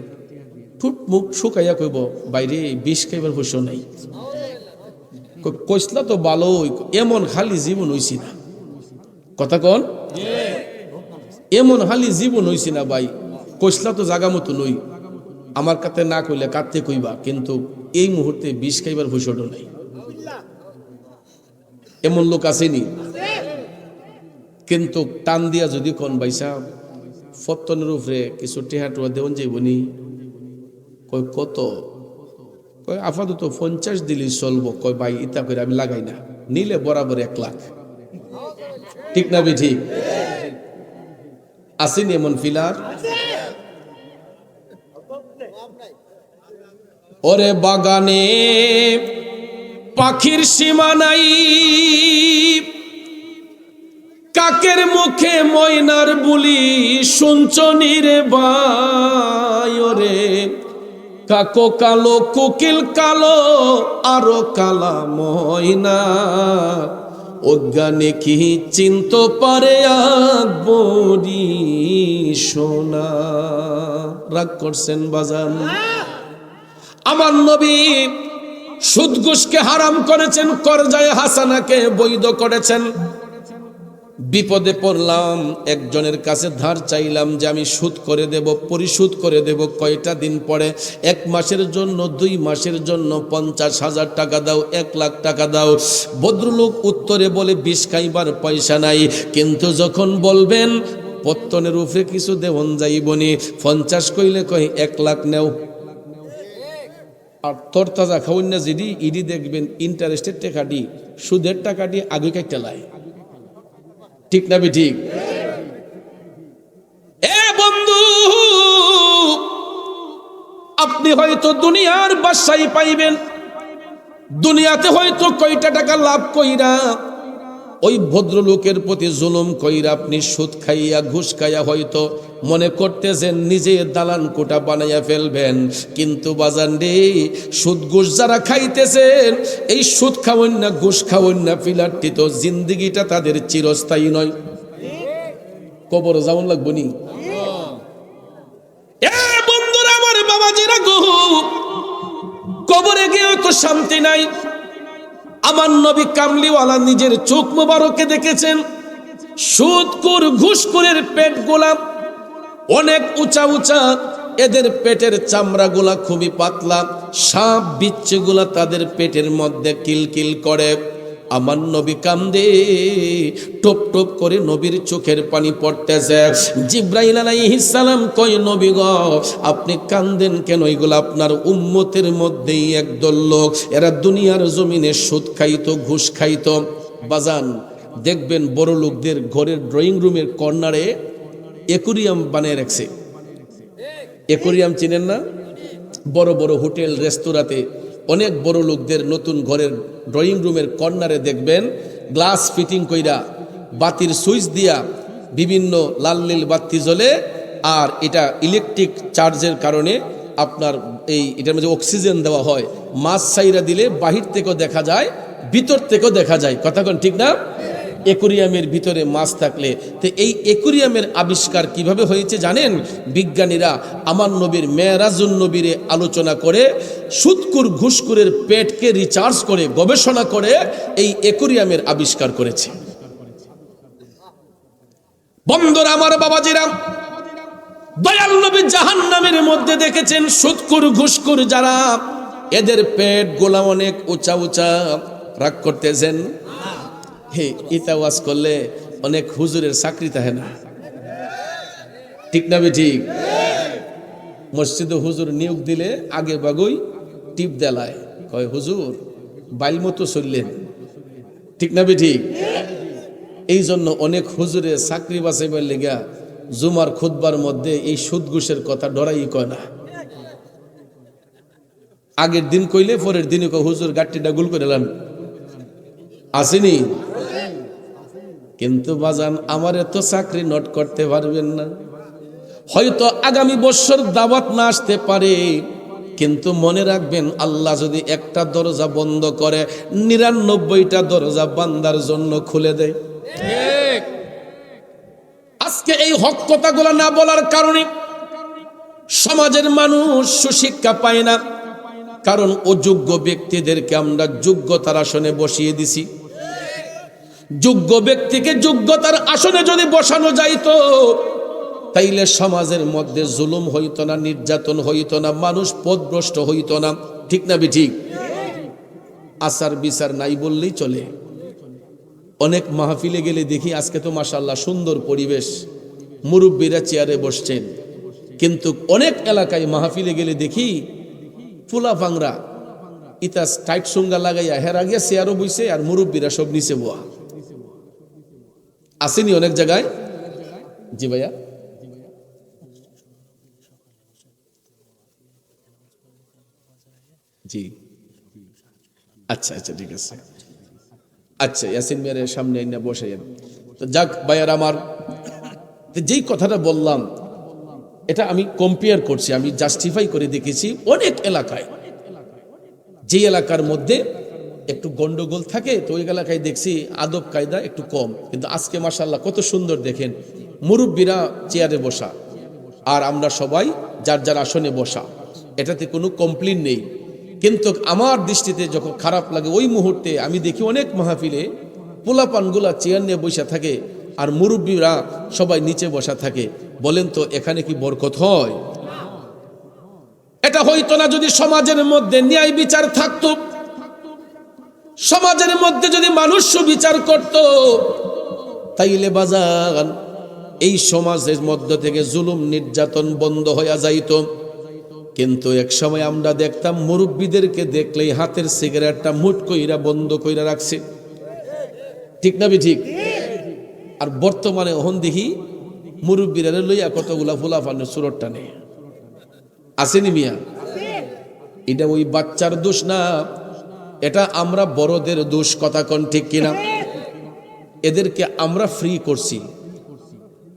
ঠুট মুখ শুকাইয়া কইব, বাইরে 20 খাইবার হুঁশো নাই। কইসলা তো ভালো, এমন খালি জীবন হইছি না। কথা কন, এমন হালি জীবন হইছি না ভাই, কইসলা তো জাগা মতো নই, আমার কাতে না কইলে কাতে কইবা, কিন্তু এই মুহূর্তে 20 খাইবার হুঁশোটো নাই। এমন লোক আসেনি? কিন্তু টান দিয়া যদি কোন ভাই সাহেব ফতনের উপরে কিছু টেহাটুয়া দেওয়ান যাইবনি, কই কত? কই আপাতত 50 দিলি চলবো। কয় ভাই ইতা করে আমি লাগাই না, নিলে বরাবর 1 লাখ। ঠিক না ঠিক? আসেনি এমন ফিলার? ওরে বাগানে পাখির সীমা নাই, কাকের মুখে ময়নার বুলি শুনছনি রে ভাই। ওরে কাকো কালো, কোকিল কালো, আরো কালা ময়না, অজ্ঞানে কি চিন্ত পারে আকবরী সোনা। রাগ করছেন বাজান? আমার নবী সুদ ঘুষকে হারাম করেছেন, করজায়ে হাসানাকে বৈধ করেছেন। বিপদে পড়লাম, একজনের কাছে ধার চাইলাম যে আমি সুদ করে দেব, পরিশোধ করে দেব। কয়টা দিন পরে? 1 মাসের জন্য, 2 মাসের জন্য 50,000 টাকা দাও, 1 লাখ টাকা দাও। ভদ্রলোক উত্তরে বলে 20 খাইবার পয়সা নাই, কিন্তু যখন বলবেন পত্তনের উপরে কিছু দেওয়ান যাইবনি, 50 কইলে কয় 1 লাখ নেও। আর তরতাজা খাওয়ান না যদি ইডি দেখবেন ইন্টারেস্টের টাকাটি, সুদের টাকাটি আগে কাটতে লাই। ঠিক না ঠিক? এ বন্ধু, আপনি হয়তো দুনিয়ার বাদশাহী পাইবেন, দুনিয়াতে হয়তো কয়টা টাকা লাভ কইরা ওই ভদ্রলোকের প্রতি জুলুম কইরা আপনি সুদ খাইয়া ঘুষ খাইয়া হয়তো মনে করতেছেন নিজে দালান কোটা বানাইয়া ফেলবেন। কিন্তু বাজান রে, সুদ ঘুষ যারা খাইতেছেন, এই সুদ খাওয়েন না ঘুষ খাওয়েন না ফিলারটি তো জিন্দিগিটা তাদের চিরস্থায়ী নয়, কবর যাওয়ান লাগবো নি। এ বন্ধুরা আমার, বাবাজিরা গো, কবরে গিয়েও তো শান্তি নাই। আমার নবী কামলিওয়ালা নিজের চোখ মোবারকে দেখেছেন সুদখোর ঘুষখোরের পেট গোলা অনেক উঁচা উঁচা, এদের পেটের চামড়া গুলা খুবই পাতলা, সাপ বিচ্ছুগুলা তাদের পেটের মধ্যে কিলকিল করে। আমার নবী কান্দে, টপ টপ করে নবীর চোখের পানি পড়তেছে। জিব্রাইল আলাইহিস সালাম কয়, নবী গো আপনি কান্দেন কেন? এগুলো আপনার উম্মতের মধ্যেই একদল লোক, এরা দুনিয়ার জমিনে সুদ খাইতো, ঘুষ খাইতো। বাজান দেখবেন বড় লোকদের ঘরের ড্রয়িং রুমের কর্নারে অ্যাকোয়ারিয়াম বানিয়ে রাখছে। অ্যাকোয়ারিয়াম চিনেন না? বড় বড় হোটেল রেস্তোরাঁতে অনেক বড় লোকদের নতুন ঘরের ড্রয়িং রুমের কর্নারে দেখবেন গ্লাস ফিটিং কইরা বাতির সুইচ দিয়া বিভিন্ন লাল নীল বাতি জ্বলে, আর এটা ইলেকট্রিক চার্জের কারণে আপনার এটার মধ্যে অক্সিজেন দেওয়া হয়। মাছ ছাইরা দিলে বাহির থেকেও দেখা যায়, ভিতর থেকেও দেখা যায়। কথা কোন ঠিক না? অ্যাকোয়ারিয়ামের ভিতরে মাছ থাকলে। তো এই অ্যাকোয়ারিয়ামের আবিষ্কার কিভাবে হয়েছে জানেন? বিজ্ঞানীরা আমার নবীর মেরাজুন নবীরে আলোচনা করে সুদকুর ঘুষকুরের পেটকে রিচার্জ করে গবেষণা করে এই অ্যাকোয়ারিয়ামের আবিষ্কার করেছে। বন্ধুরা আমার, বাবাজিরা, দয়াল নবী জাহান্নামের মধ্যে দেখেছেন সুদকুর ঘুষকুর যারা, এদের পেট গোলা অনেক উঁচা উঁচা। রাগ করতেছেন? এটা ওয়াজ করলে অনেক হুজুরের চাকরি থাকে না, ঠিক না ঠিক? মসজিদে হুজুর নিয়োগ দিলে আগে বাগুই টিপ দেলায়, কয় হুজুর বাইল মতো চললেন, ঠিক না ঠিক? এই জন্য অনেক হুজুরে চাকরি বাঁচাইবার লেগা জুমার খুতবার মধ্যে এই সুদ ঘুষের কথা ডরাই কয় না। আগের দিন কইলে পরের দিনে কয় হুজুর গাট্টিটা গুল করে এলাম, আসেনি? কিন্তু বাজান আমার এত চাকরি নোট করতে পারবেন না। হয়তো আগামী বছর দাওয়াত না আসতে পারে, কিন্তু মনে রাখবেন আল্লাহ যদি একটা দরজা বন্ধ করে 99টা দরজা বান্দার জন্য খুলে দেয়। আজকে এই হক কথাগুলো না বলার কারণে সমাজের মানুষ সুশিক্ষা পায় না, কারণ অযোগ্য ব্যক্তিদেরকে আমরা যোগ্যতার আসনে বসিয়ে দিছি। যোগ্য ব্যক্তিকে যোগ্যতার আসনে যদি বসানো যাইতো তাইলে সমাজের মধ্যে জুলুম হইতো না, নির্যাতন হইতো না, মানুষ পথভ্রষ্ট হইতো না, ঠিক না ঠিক? আচার বিচার নাই বললেই চলে। অনেক মাহফিলে গেলে দেখি আজকে তো মাশাআল্লাহ সুন্দর পরিবেশ, মুরব্বীরা চেয়ারে বসছেন, কিন্তু অনেক এলাকায় মাহফিলে গেলে দেখি ফুলা ভাংরা ইতা টাইট সুঙ্গা লাগাইয়া হেরা গিয়া চেয়ারও বইছে, আর মুরব্বীরা সব নিচে বোয়া। আসেনি অনেক জায়গায়? জি ভাইয়া, জি আচ্ছা আচ্ছা ঠিক আছে, আচ্ছা ইয়াসিন মিয়ারের সামনে এনে বসাইয়েন। তো যাক ভাইয়ার আমার, যেই কথাটা বললাম এটা আমি কম্পেয়ার করছি, আমি জাস্টিফাই করে দেখেছি। অনেক এলাকায় যে এলাকার মধ্যে একটু গন্ডগোল থাকে তো ওই এলাকায় দেখছি আদব কায়দা একটু কম, কিন্তু আজকে মাশাআল্লাহ কত সুন্দর দেখেন, মুরব্বীরা চেয়ারে বসা আর আমরা সবাই যার যার আসনে বসা, এটাতে কোনো কমপ্লেইন নেই। কিন্তু আমার দৃষ্টিতে যখন খারাপ লাগে ওই মুহূর্তে আমি দেখি অনেক মাহফিলে পোলাপানগুলা চেয়ার নিয়ে বসা থাকে আর মুরব্বীরা সবাই নিচে বসা থাকে। বলেন তো এখানে কি বরকত হয়? এটা হইতো না যদি সমাজের মধ্যে ন্যায় বিচার থাকতো, সমাজের মধ্যে যদি মানুষ বিচার করত, তাইলে বাজান এই সমাজের মধ্য থেকে জুলুম নির্যাতন বন্ধ হইয়া যাইত। কিন্তু এক সময় আমরা দেখতাম মুরব্বীদেরকে দেখলেই হাতের সিগারেটটা মুঠ কইরা বন্ধ কইরা রাখছে, ঠিক না ঠিক? আর বর্তমানে ওহন দেখি মুরব্বীরা লইয়া কতগুলা ফুলাফানের সুরট টানে, আসেনি মিয়া? এটা ওই বাচ্চার দোষ না, এটা আমরা বড়দের দোষ। কথা কোন ঠিক কিনা? এদেরকে আমরা ফ্রি করছি,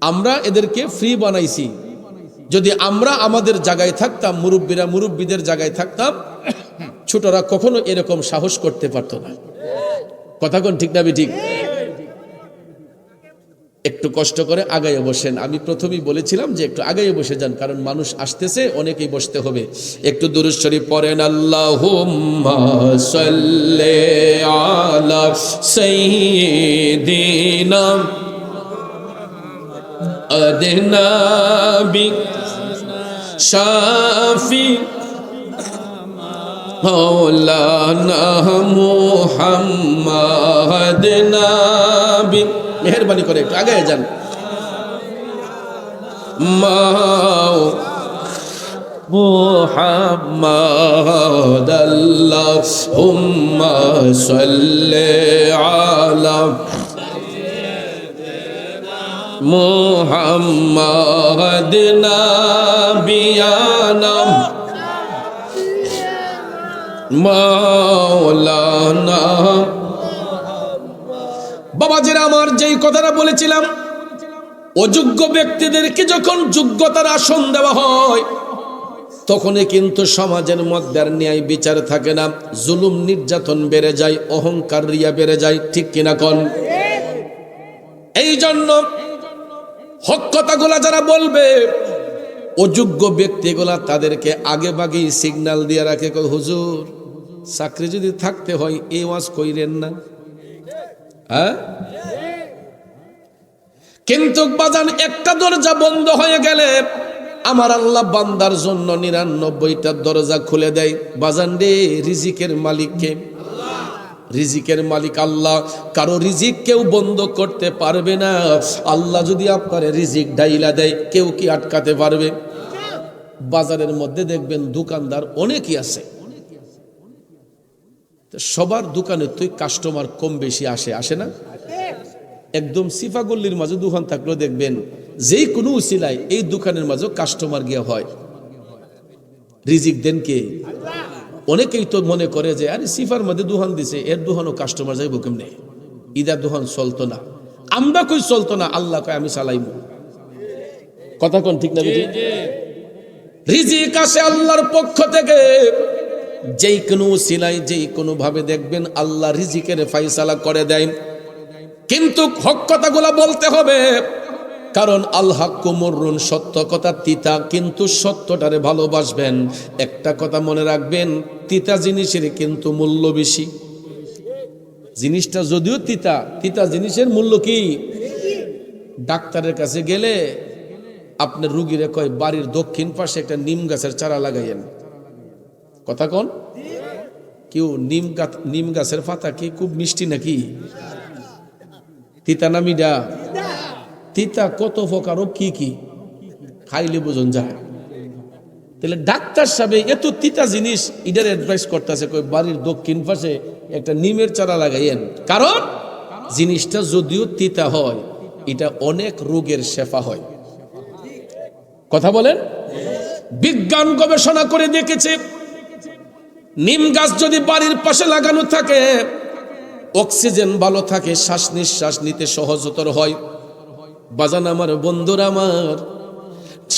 আমরা এদেরকে ফ্রি বানাইছি। যদি আমরা আমাদের জায়গায় থাকতাম, মুরব্বীরা মুরব্বীদের জায়গায় থাকতাম, ছোটরা কখনো এরকম সাহস করতে পারতো না। কথা কোন ঠিক না ঠিক? একটু কষ্ট করে আগাইয়ে বসেন। আমি প্রথমেই বলেছিলাম যে একটু আগাইয়ে বসে যান, কারণ মানুষ আসতেছে, অনেকেই বসতে হবে। একটু দুরূদ শরীফ পড়েন, আল্লাহুম্মা সাল্লি আলা সাইয়্যিদিনা আদনাবি শাফি মৌলানা মুহাম্মদ নবী, মেহেরবানি করে একটু আগে যান। মুহাম্মদ আল্লাহুম্মা সাল্লি আলা মুহাম্মদ নবিয়ানা মাওলানা। বাবাজিরা আমার, যেই কথাটা বলেছিলাম, অযোগ্য ব্যক্তিদেরকে যখন যোগ্যতার আসন দেওয়া হয় তখনই কিন্তু সমাজের মধ্যে আর ন্যায় বিচার থাকে না, জুলুম নির্যাতন বেড়ে যায়, অহংকার রিয়া বেড়ে যায়, ঠিক কিনা কোন? এই জন্য হক কথাগুলা যারা বলবে, অযোগ্য ব্যক্তিগুলা তাদেরকে আগে ভাগেই সিগন্যাল দিয়ে রাখে, হুজুর চাকরি যদি থাকতে হয় এই ওয়াজ কইরেন না। হ্যাঁ, কিন্তু বাজান একটা দরজা বন্ধ হয়ে গেলে আমার আল্লাহ বান্দার জন্য 99টা দরজা খুলে দেয়। বাজান রে, রিজিকের মালিককে, রিজিকের মালিক আল্লাহ, কারো রিজিক কেউ বন্ধ করতে পারবে না। আল্লাহ যদি আপনার রিজিক ডাইলা দেয়, কেউ কি আটকাতে পারবে? বাজারের মধ্যে দেখবেন দোকানদার অনেকই আছে, সবার দোকানে তুই কাস্টমার কম বেশি আসে না? একদম সিফাগল্লির মাঝে দোকান থাকলেও দেখবেন যেই কোনো উসিলায় এই দোকানের মাঝে কাস্টমার গিয়ে হয়। রিজিক দেন কে? অনেকেই তো মনে করে যে আরে সিফার মধ্যে দোকান দিছে, এর দোকানও কাস্টমার যাইব কেমনে? ইদার দোকান চলতো না, আমরা কই চলতো না, আল্লাহ কয় আমি চালাইব। কথা কোন ঠিক না? রিজিক আসে আল্লাহর পক্ষ থেকে, যেই কোনো উসিলায় যেই কোনো ভাবে দেখবেন আল্লাহ রিজিকের ফায়সালা করে দেয়। কিন্তু হক কথাগুলা বলতে হবে, কারণ আল হাক্কু মুররুন, সত্য কথা তিতা, কিন্তু সত্যটারে ভালোবাসবেন। একটা কথা মনে রাখবেন, তিতা জিনিসের কিন্তু মূল্য বেশি। জিনিসটা যদিও তিতা, তিতা জিনিসের মূল্য কি? ডাক্তারের কাছে গেলে আপনার রুগীরে কয় বাড়ির দক্ষিণ পাশে একটা নিম গাছের চারা লাগাইয়েন। কথা কোন? কেউ নিম গাছের পাতা কি খুব মিষ্টি নাকি? তিতা না মিডা? তিতা কত প্রকারও কি কি খাইলে বোঝন যায়। তাহলে ডাক্তার সাহেব এত তিতা জিনিস ইডার অ্যাডভাইস করতেছে, কই বাড়ির দক্ষিণ পাশে একটা নিমের চারা লাগাইয়েন। কারণ জিনিসটা যদিও তিতা হয়, এটা অনেক রোগের শেফা হয়। কথা বলেন? বিজ্ঞান গবেষণা করে দেখেছে, নিম গাছ যদি বাড়ির পাশে লাগানো থাকে, অক্সিজেন ভালো থাকে, শ্বাস নিঃশ্বাস নিতে সহজতর হয়। বাজান আমার, বন্ধুরা আমার,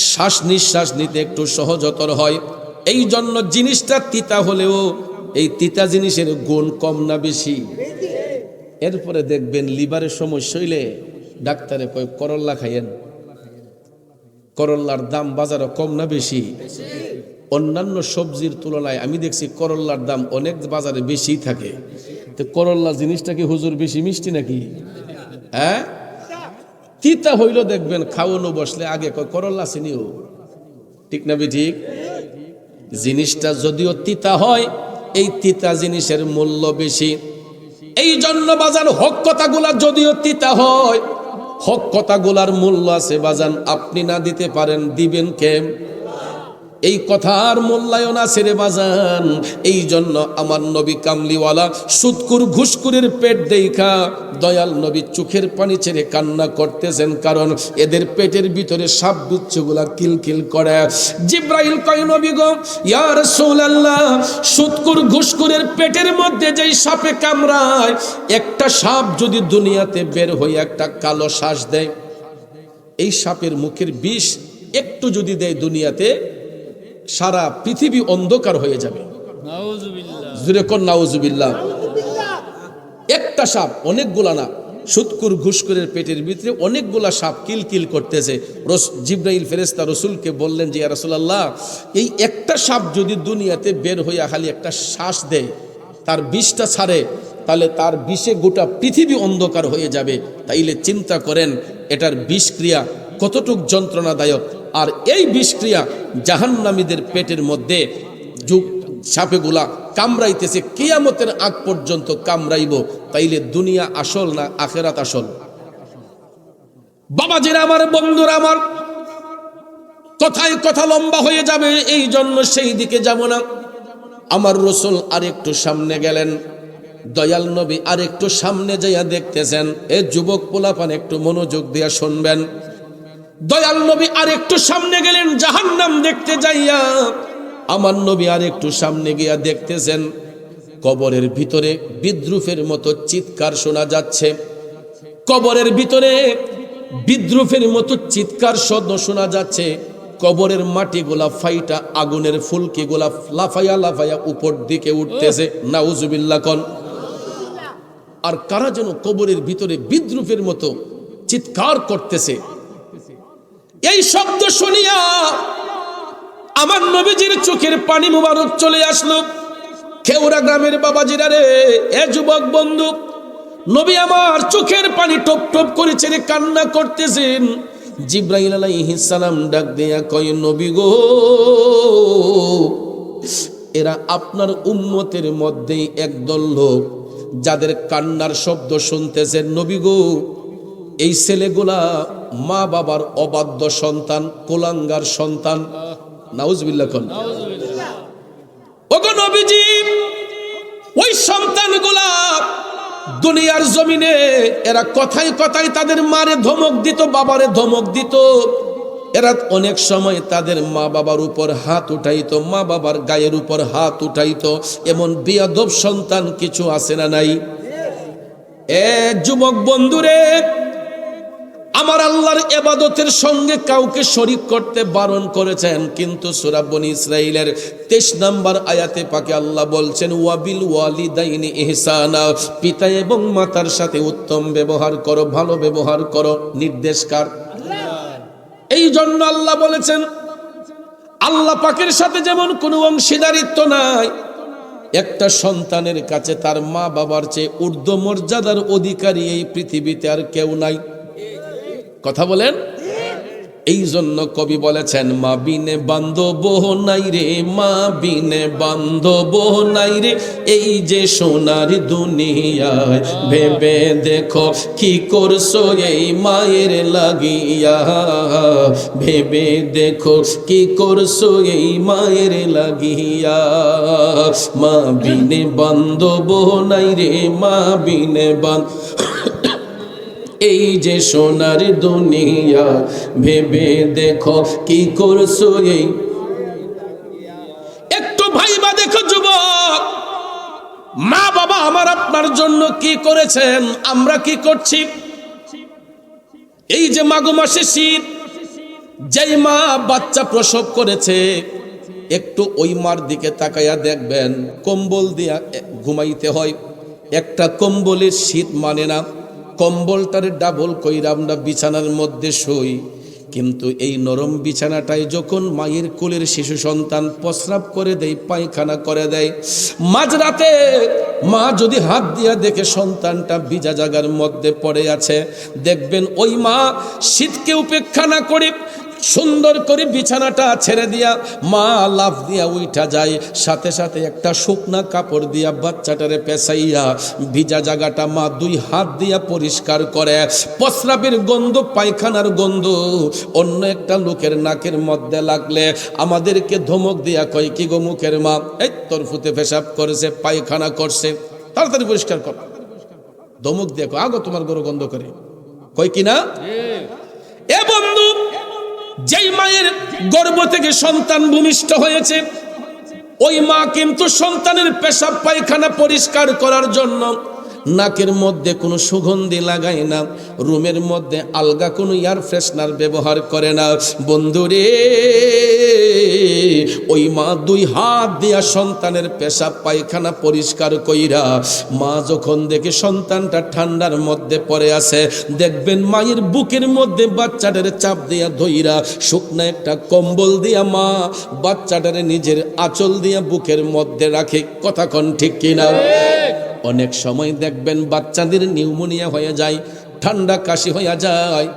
শ্বাস নিঃশ্বাস নিতে একটু সহজতর হয়। এই জন্য জিনিসটা তিতা হলেও এই তিতা জিনিসের গুণ কম না বেশি? এরপরে দেখবেন লিভারের সমস্যা হইলে ডাক্তারে কয় করল্লা খাইয়েন। করল্লার দাম বাজারে কম না বেশি? অন্যান্য সবজির তুলনায় আমি দেখছি করল্লার দাম অনেক বাজারে বেশি থাকে। তো করল্লা জিনিসটা কি হুজুর বেশি মিষ্টি নাকি? হ্যাঁ, তিতা হইল দেখবেন খাওয়ানো বসলে আগে কয় করল্লা চিনিও, ঠিক না ঠিক? জিনিসটা যদিও তিতা হয়, এই তিতা জিনিসের মূল্য বেশি। এই জন্য বাজান হক কথাগুলা যদিও তিতা হয়, হক কথাগুলার মূল্য আছে বাজান। আপনি না দিতে পারেন, দিবেন কে? এই কথার মূল্যায়ন আছে রে বাজান। এই জন্য আমার নবী কামলিওয়ালা সুদকুর ঘুষকুরের পেট দেখা দয়াল নবী চোখের পানি ছেড়ে কান্না করতেছেন, কারণ এদের পেটের ভিতরে সাপ বিচ্ছুগুলা কিলকিল করে। জিব্রাইল কয় নবী গো, ইয়া রাসূলুল্লাহ, সুদকুর ঘুষকুরের পেটের মধ্যে যেই সাপে কামড়ায়, একটা সাপ যদি দুনিয়াতে বের হয়ে একটা কালো শ্বাস দেয়, এই সাপের মুখের বিষ একটু যদি দেয় দুনিয়াতে, সারা পৃথিবী অন্ধকার হয়ে যাবে। নাউজুবিল্লাহ। একটা সাপ, অনেকগুলা না, সুদকুর ঘুষকুরের পেটের ভিতরে অনেকগুলা সাপ কিলকিল করতেছে। জিব্রাইল ফেরেশতা রসুলকে বললেন যে ইয়া রাসূলুল্লাহ, এই একটা সাপ যদি দুনিয়াতে বের হইয়া খালি একটা শ্বাস দেয়, তার বিষটা ছাড়ে, তাহলে তার বিষে গোটা পৃথিবী অন্ধকার হয়ে যাবে। তাইলে চিন্তা করেন এটার বিষক্রিয়া কতটুক যন্ত্রণাদায়ক। আর এই বিষক্রিয়া জাহান্নামীদের পেটের মধ্যে সাপেগুলা কামড়াইতেছে, কিয়ামতের আগ পর্যন্ত কামড়াইব। তাইলে দুনিয়া আসল না আখেরাত আসল? বাবাজিরা আমার, বন্ধুরা আমার, কথায় কথা লম্বা হয়ে যাবে, এই জন্য সেই দিকে যাব না। আমার রাসূল আরেকটু সামনে গেলেন, দয়াল নবী আরেকটু সামনে যাইয়া দেখতেছেন। এ যুবক পোলাপান একটু মনোযোগ দিয়া শুনবেন। দয়াল নবী আরেকটু সামনে গেলেন জাহান্নাম দেখতে যাইয়া। আমার নবী আরেকটু সামনে গিয়া দেখতেছেন কবরের ভিতরে বিদ্রুপের মতো চিৎকার শোনা যাচ্ছে। কবরের ভিতরে বিদ্রুপের মতো চিৎকার শব্দ শোনা যাচ্ছে। কবরের মাটিগুলা ফাইটা আগুনের ফুলকিগুলা লাফাইয়া লাফাইয়া উপর দিকে উঠতেছে। নাউজুবিল্লাহ কোন। আর কারা যেন কবরের ভিতরে বিদ্রুপের মতো চিৎকার করতেছে। এই শব্দ শুনিয়া আমার নবীজির চোখের পানি মুবারক চলে আসলো। খেউরা গ্রামের বাবাজিরা রে, এ যুবক বন্ধু, নবী আমার চোখের পানি টপ টপ করে ছেড়ে কান্না করতেছেন। জিব্রাইল আলাইহিস সালাম ডাক দিয়া কয়, নবী গো, এরা আপনার উম্মতের মধ্যেই একদল লোক যাদের কান্নার শব্দ শুনতেছেন। নবী গো, এই ছেলেগুলা মা বাবার অবাধ্য সন্তান, কুলাঙ্গার সন্তান। নাউজুবিল্লাহ কোন। ওগো নবীজি, ওই সন্তানগুলা দুনিয়ার জমিনে এরা কথায় কথায় তাদের মারে ধমক দিত, বাবারে ধমক দিত। এরা অনেক সময় তাদের মা বাবার উপর হাত উঠাইতো, মা বাবার গায়ের উপর হাত উঠাইতো। এমন বেয়াদব সন্তান কিছু আছে না নাই? এ যুবক বন্ধুরে, আমার আল্লাহর ইবাদতের সঙ্গে কাউকে শরীক করতে বারণ করেছেন, কিন্তু সূরা বনী ইসরাঈলের 23 নম্বর আয়াতে পাকে আল্লাহ বলছেন, ওয়াবিল ওয়ালিদাইনি ইহসানা, পিতা এবং মাতার সাথে উত্তম ব্যবহার করো, ভালো ব্যবহার করো। নির্দেশ কার? এই জন্য আল্লাহ বলেছেন, আল্লাহ পাকের সাথে যেমন কোনো অংশীদারিত্ব নাই, একটা সন্তানের কাছে তার মা বাবার চেয়ে ঊর্ধ্ব মর্যাদার অধিকারী এই পৃথিবীতে আর কেউ নাই। কথা বলেন। এই জন্য কবি বলেছেন, মা বিনে বান্ধব নাই রে, মা বিনে বান্ধব নাই রে, এই যে সোনার দুনিয়ায়, ভেবে দেখো কি করছো এই মায়ের লাগিয়া, ভেবে দেখো কি করছো এই মায়ের লাগিয়া। মা বিনে বান্ধব নাই রে, মা বিনে এই যে সোনার দুনিয়া, ভেবে দেখো কি করছো এই। একটু ভাইবা দেখো যুবক, মা বাবা আমার আপনার জন্য কি করেছেন, আমরা কি করছি। এই যে মাঘ মাসে শীত, যেই মা বাচ্চা প্রসব করেছে, একটু ওই মার দিকে তাকাইয়া দেখবেন, কম্বল দিয়া ঘুমাইতে হয়। একটা কম্বলের শীত মানে না, কম্বলটারে ডাবল কইরা আমরা বিছানার মধ্যে শুই। কিন্তু এই নরম বিছানাটায় যখন মায়ের কোলের শিশু সন্তান প্রস্রাব করে দেয়, পায়খানা করে দেয়, মাঝরাতে মা যদি হাত দিয়া দেখে সন্তানটা ভিজা জায়গার মধ্যে পড়ে আছে, দেখবেন ওই মা শীতকে উপেক্ষা না করে সুন্দর করে বিছানাটা ছেড়ে দিয়া মা লাফ দিয়া উঠা যায়, সাথে সাথে একটা শুকনা কাপড় দিয়া বাচ্চাটারে পেঁচাইয়া ভিজা জায়গাটা মা 2 হাত দিয়া পরিষ্কার করে। প্রস্রাবের গন্ধ, পায়খানার গন্ধ অন্য একটা লোকের নাকের মধ্যে লাগলে আমাদেরকে ধমক দিয়া কয়, কি গো মুখের মা, এই তোর ফুতে পেশাব করেছে, পায়খানা করছে, তাড়াতাড়ি পরিষ্কার কর। ধমক দিয়া কয়, আগো তোমার গরু গন্ধ করে, কয় কিনা। এ বন্ধু, যেই মায়ের গর্ভ থেকে সন্তান ভূমিষ্ঠ হয়েছে, ওই মা কিন্তু সন্তানের পেশাব পায়খানা পরিষ্কার করার জন্য নাকের মধ্যে কোনো সুগন্ধি লাগায় না, রুমের মধ্যে আলগা কোনো এয়ার ফ্রেশনার ব্যবহার করে না। বন্ধুরে, ওই মা 2 হাত দিয়া সন্তানের পেশাব পায়খানা পরিষ্কার কইরা মা যখন দেখে সন্তানটা ঠান্ডার মধ্যে পড়ে আছে, দেখবেন মায়ের বুকের মধ্যে বাচ্চাটারে চাপ দিয়া ধইরা শুকনা একটা কম্বল দিয়া মা বাচ্চাটারে নিজের আঁচল দিয়া বুকের মধ্যে রাখে। কথা কোন ঠিক কিনা? অনেক সময় দেখবেন বাচ্চাদের নিউমোনিয়া হয়ে যায়, ঠান্ডা কাশি হয়ে যায়,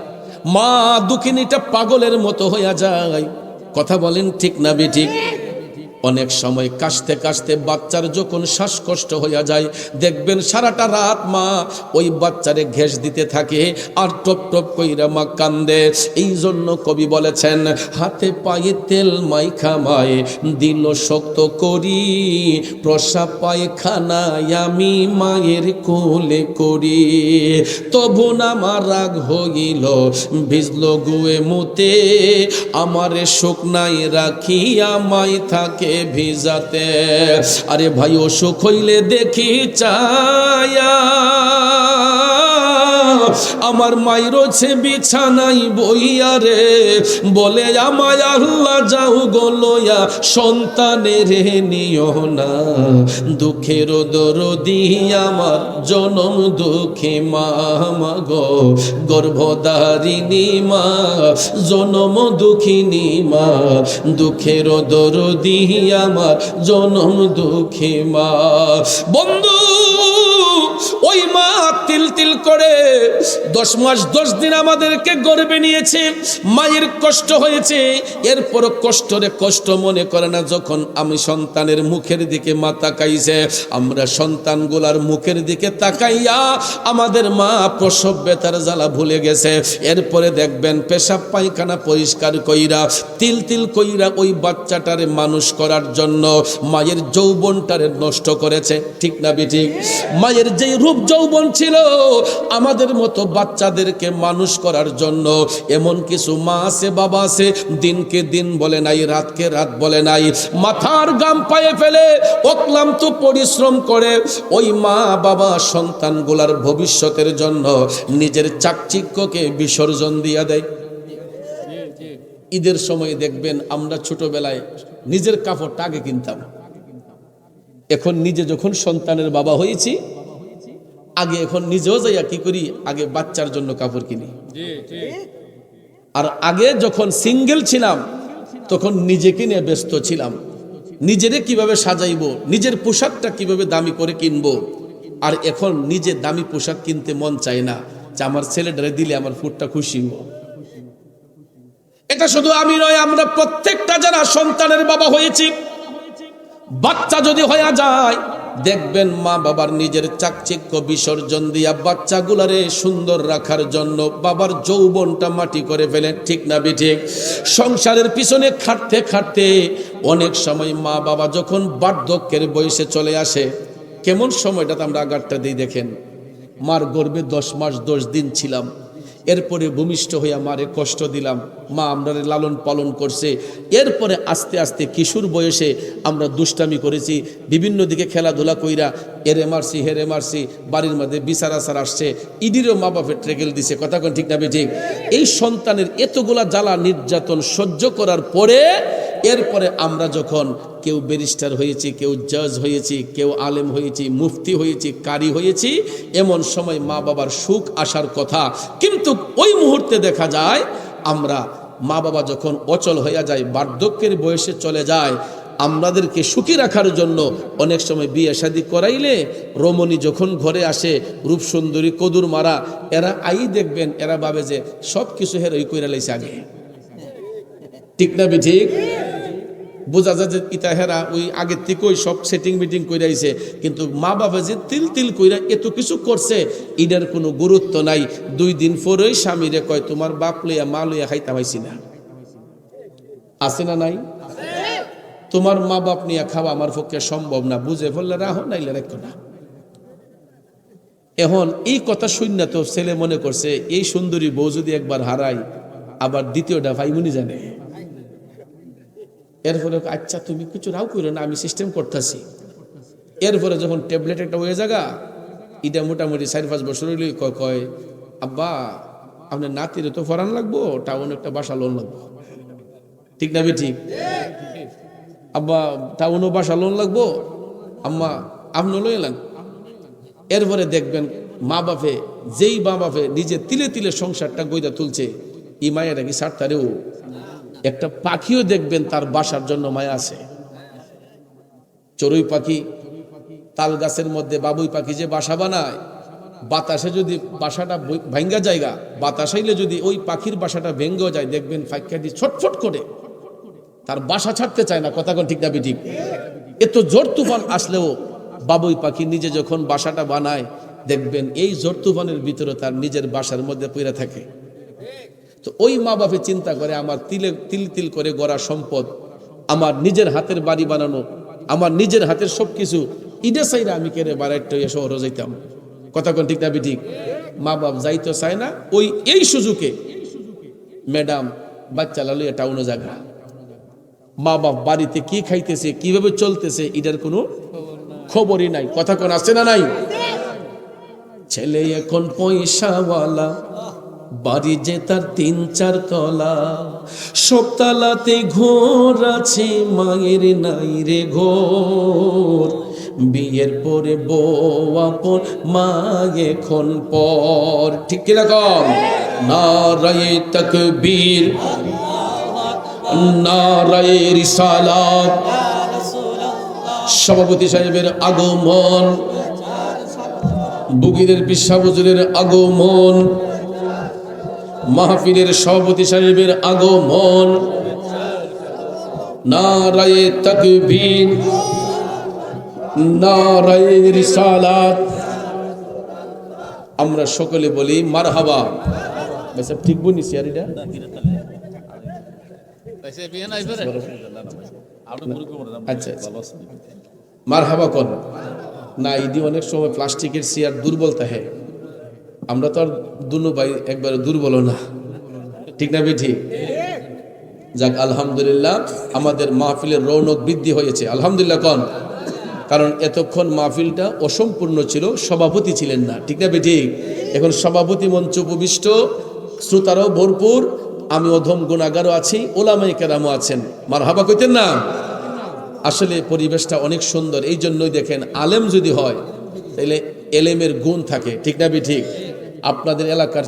মা দুঃখিনীটা পাগলের মতো হয়ে যায়। কথা বলেন ঠিক না বেঠিক? অনেক সময় কাশতে কাশতে বাচ্চার যখন শ্বাসকষ্ট হইয়া যায়, দেখবেন সারাটা রাত মা ওই বাচ্চারে ঘেঁষ দিতে থাকে আর টপ টপ কইরা মা কান্দে। এই জন্য কবি বলেছেন, হাতে পায়ে তেল মাইখা মায়ে দিল শক্ত করি, প্রসাব পায়খানায় আমি মায়ের কোলে করি। তবু না আমার রাগ হইল ভিজল গুয়ে মুতে, আমারে শুকনাই রাখিয়া মাই থাকে ভিজাতে। আরে ভাই অসুখ হইলে দেখি চায়া আমার মায়ের রয়েছে বিছানাই বইয়া রে, বলে আমায় আল্লাহ যাও গলয়া সন্তানের নিও না, দুঃখের দরদি আমার জনম দুঃখী মা গো, গর্ভধারিণী মা জনম দুঃখিনী মা, দুঃখের দরদি আমার জনম দুঃখী মা। বন্ধু ওই মা তিল তিল করে 10 মাস 10 দিন আমাদেরকে গর্ভে নিয়েছে, মায়ের কষ্ট হয়েছে, এরপর কষ্টরে কষ্ট মনে করে না। যখন আমি সন্তানের মুখের দিকে মা তাকাইছে, আমরা সন্তানগুলার মুখের দিকে তাকাইয়া আমাদের মা প্রসব ব্যথার জ্বালা ভুলে গেছে। এরপরে দেখবেন পেশাব পায়খানা পরিষ্কার কইরা তিল তিল কইরা ওই বাচ্চাটারে মানুষ করার জন্য মায়ের যৌবনটারে নষ্ট করেছে। ঠিক না বেঠিক? মায়ের যেই রূপ যৌবন ছিল আমাদের মতো বাচ্চাদেরকে মানুষ করার জন্য, এমন কিছু মা আছে বাবা আছে দিনকে দিন বলে নাই, রাতকে রাত বলে নাই, মাথার গাম পায়ে ফেলে অক্লান্ত পরিশ্রম করে ওই মা বাবা সন্তানগুলার ভবিষ্যতের জন্য নিজের চাকচিক্যকে বিসর্জন দিয়া দেয়। ঈদের সময় দেখবেন আমরা ছোটবেলায় নিজের কাপড়টা আগে কিনতাম, এখন নিজে যখন সন্তানের বাবা হয়েছি আগে এখন নিজেও যাইয়া কি করি, আগে বাচ্চার জন্য কাপড় কিনি। আর আগে যখন সিঙ্গেল ছিলাম তখন নিজেকে নিয়ে ব্যস্ত ছিলাম, নিজেরে কিভাবে সাজাইবো, নিজের পোশাকটা কিভাবে দামি করে কিনবো। আর এখন নিজে দামি পোশাক কিনতে মন চায় না, যে আমার ছেলেটারে দিলে আমার ফুটটা খুশি হবো। এটা শুধু আমি নয়, আমরা প্রত্যেকটা যারা সন্তানের বাবা হয়েছি, বাচ্চা যদি হয়ে যায় দেখবেন মা বাবার নিজের চাকচিক্য বিসর্জন দিয়া বাচ্চাগুলারে সুন্দর রাখার জন্য বাবার যৌবনটা মাটি করে ফেলেন। ঠিক না বেঠিক? সংসারের পিছনে খাটতে খাটতে অনেক সময় মা বাবা যখন বার্ধক্যের বয়সে চলে আসে, কেমন সময়টাতে আমরা আঘাতটা দিই দেখেন। মার গর্ভে 10 মাস 10 দিন ছিলাম, এরপরে ভূমিষ্ঠ হইয়া মারে কষ্ট দিলাম, মা আমরা লালন পালন করছে। এরপরে আস্তে আস্তে কিশোর বয়সে আমরা দুষ্টামি করেছি, বিভিন্ন দিকে খেলাধুলা কইরা এরে মারছি হেরে মারছি, বাড়ির মধ্যে বিচার আচার আসছে, ইডিরও মা বাপের ট্রেগেল দিছে। কথা কোন ঠিক না বেঠিক? এই সন্তানের এতগুলা জ্বালা নির্যাতন সহ্য করার পরে এরপরে আমরা যখন কেউ ব্যারিস্টার হয়েছি, কেউ জজ হয়েছি, কেউ আলেম হয়েছি, মুফতি হয়েছি, কারি হয়েছি, এমন সময় মা বাবার সুখ আসার কথা, কিন্তু ওই মুহূর্তে দেখা যায় আমরা মা বাবা যখন অচল হইয়া যায়, বার্ধক্যের বয়সে চলে যায়, আমাদেরকে সুখী রাখার জন্য অনেক সময় বিয়ে শাদী করাইলে রমণী যখন ঘরে আসে, রূপসুন্দরী কদুর মারা, এরা আই দেখবেন এরা ভাবে যে সব কিছু হেরই কইরা লাইছে আগে। ঠিক না বেঠিক? বোঝা যায় যে ইতা হেরা ওই আগের থেকেই সব সেটিং মিটিং কইরা আইছে, কিন্তু মা বাবা যে তিল তিল কইরা এত কিছু করছে এটার কোনো গুরুত্ব নাই। 2 দিন পরেই স্বামীরে কয় তোমার বাপ লইয়া মা লইয়া খাইতে পাইছি না। আছে না নাই? তোমার মা বাপ নিয়ে খাওয়া আমার পক্ষে সম্ভব না, বুঝে ফেললে রাহো, নাইলে রেখো না। এখন এই কথা শুনে তো ছেলে মনে করছে এই সুন্দরী বউ যদি একবার হারাই আবার দ্বিতীয়টা ভাইমুনি জানে। এরপরে আচ্ছা তুমি কিছু রাও করো না, আমি সিস্টেম করতেছি। এরপরে যখন ট্যাবলেট একটা হয়ে জায়গা, এটা মোটামুটি 4-5 বছর হইলে কয় আব্বা আপনার নাতিরে তো ফরান লাগবো, টাউন একটা বাসা লোন লাগবো। ঠিক না ঠিক? আব্বা টাউনও বাসা লোন লাগবো, আম্মা আপনি লই এলেন। এরপরে দেখবেন মা বাপে যেই মা বাপে নিজে তিলে তিলে সংসারটা গইরা তুলছে, এই মায়েরা কি সারতারেও একটা পাখিও দেখবেন তার বাসার জন্য মায়া আছে। চড়ুই পাখি, তাল গাছের মধ্যে বাবুই পাখি যে বাসা বানায়, বাতাসে যদি বাসাটা ভাঙ্গা জায়গা, বাতাস আইলে যদি ওই পাখির বাসাটা ভেঙ্গেও যায় দেখবেন ফাঁকিয়াটি ছটফট করে। তার বাসা ছাড়তে চায় না, কথা কোন ঠিক না ঠিক? এত জোর তুফান আসলেও বাবুই পাখি নিজে যখন বাসাটা বানায়, দেখবেন এই জোর তুফানের ভিতরে তার নিজের বাসার মধ্যে পড়ে থাকে। তো ওই মা বাপে চিন্তা করে আমার তিল তিল করে গড়া সম্পদ, আমার নিজের হাতের বাড়ি বানানো, আমার নিজের হাতের সবকিছু ইডে চাইরা আমি কেড়ে বাড়াইতে শহরে যাইতাম, কথা কোন ঠিক না ঠিক? মা বাপ যাইতে চায় না, এই সুযোগে ম্যাডাম বাচ্চা লালু টাউনে জায়গা, মা বাপ বাড়িতে কি খাইতেছে কিভাবে চলতেছে এটার কোনো খবরই নাই, কথা কোন আছে না নাই? ছেলে এখন পয়সাওয়ালা, বাড়ি যে তার ৩-৪ তলা, সব তালাতে ঘর আছে, মায়ের নাই রে ঘর, বিয়ের পরে বউ আপন, মা এখন পর, ঠিক কিনা কম? নারায়ে তাকবীর, নারায়ে রিসালাত, সভাপতি সাহেবের আগমন, বুগিরের পিসা হুজুরের আগমন, মাহফিলের সভাপতি সাহেবের আগমন, নারায়ে তাকবীর, নারায়ে রিসালাত। আমরা সকলে বলি মারহাবা। সব ঠিক বলিস আর এটা আচ্ছা মারহাবা কোন না, ইডি অনেক সময় প্লাস্টিকের চেয়ার দুর্বল থাকে, আমরা তো আর দুনো ভাই একবারে দুর্বল না, ঠিক না বেঠি? যাক আলহামদুলিল্লাহ, আমাদের মাহফিলের রৌনক বৃদ্ধি হয়েছে আলহামদুলিল্লাহ কোন, কারণ এতক্ষণ মাহফিলটা অসম্পূর্ণ ছিল, সভাপতি ছিলেন না, ঠিক না বেঠি? এখন সভাপতি মঞ্চ উপবিষ্ট, শ্রোতারাও ভরপুর, আমি অধম গুনাহগারও আছি, ওলামায়ে কেরামও আছেন, মারহাবা কইতেন না? আসলে পরিবেশটা অনেক সুন্দর, এই জন্যই দেখেন আলেম যদি হয় তাহলে এলেমের গুণ থাকে, ঠিক না বেঠি? আপনাদের এলাকার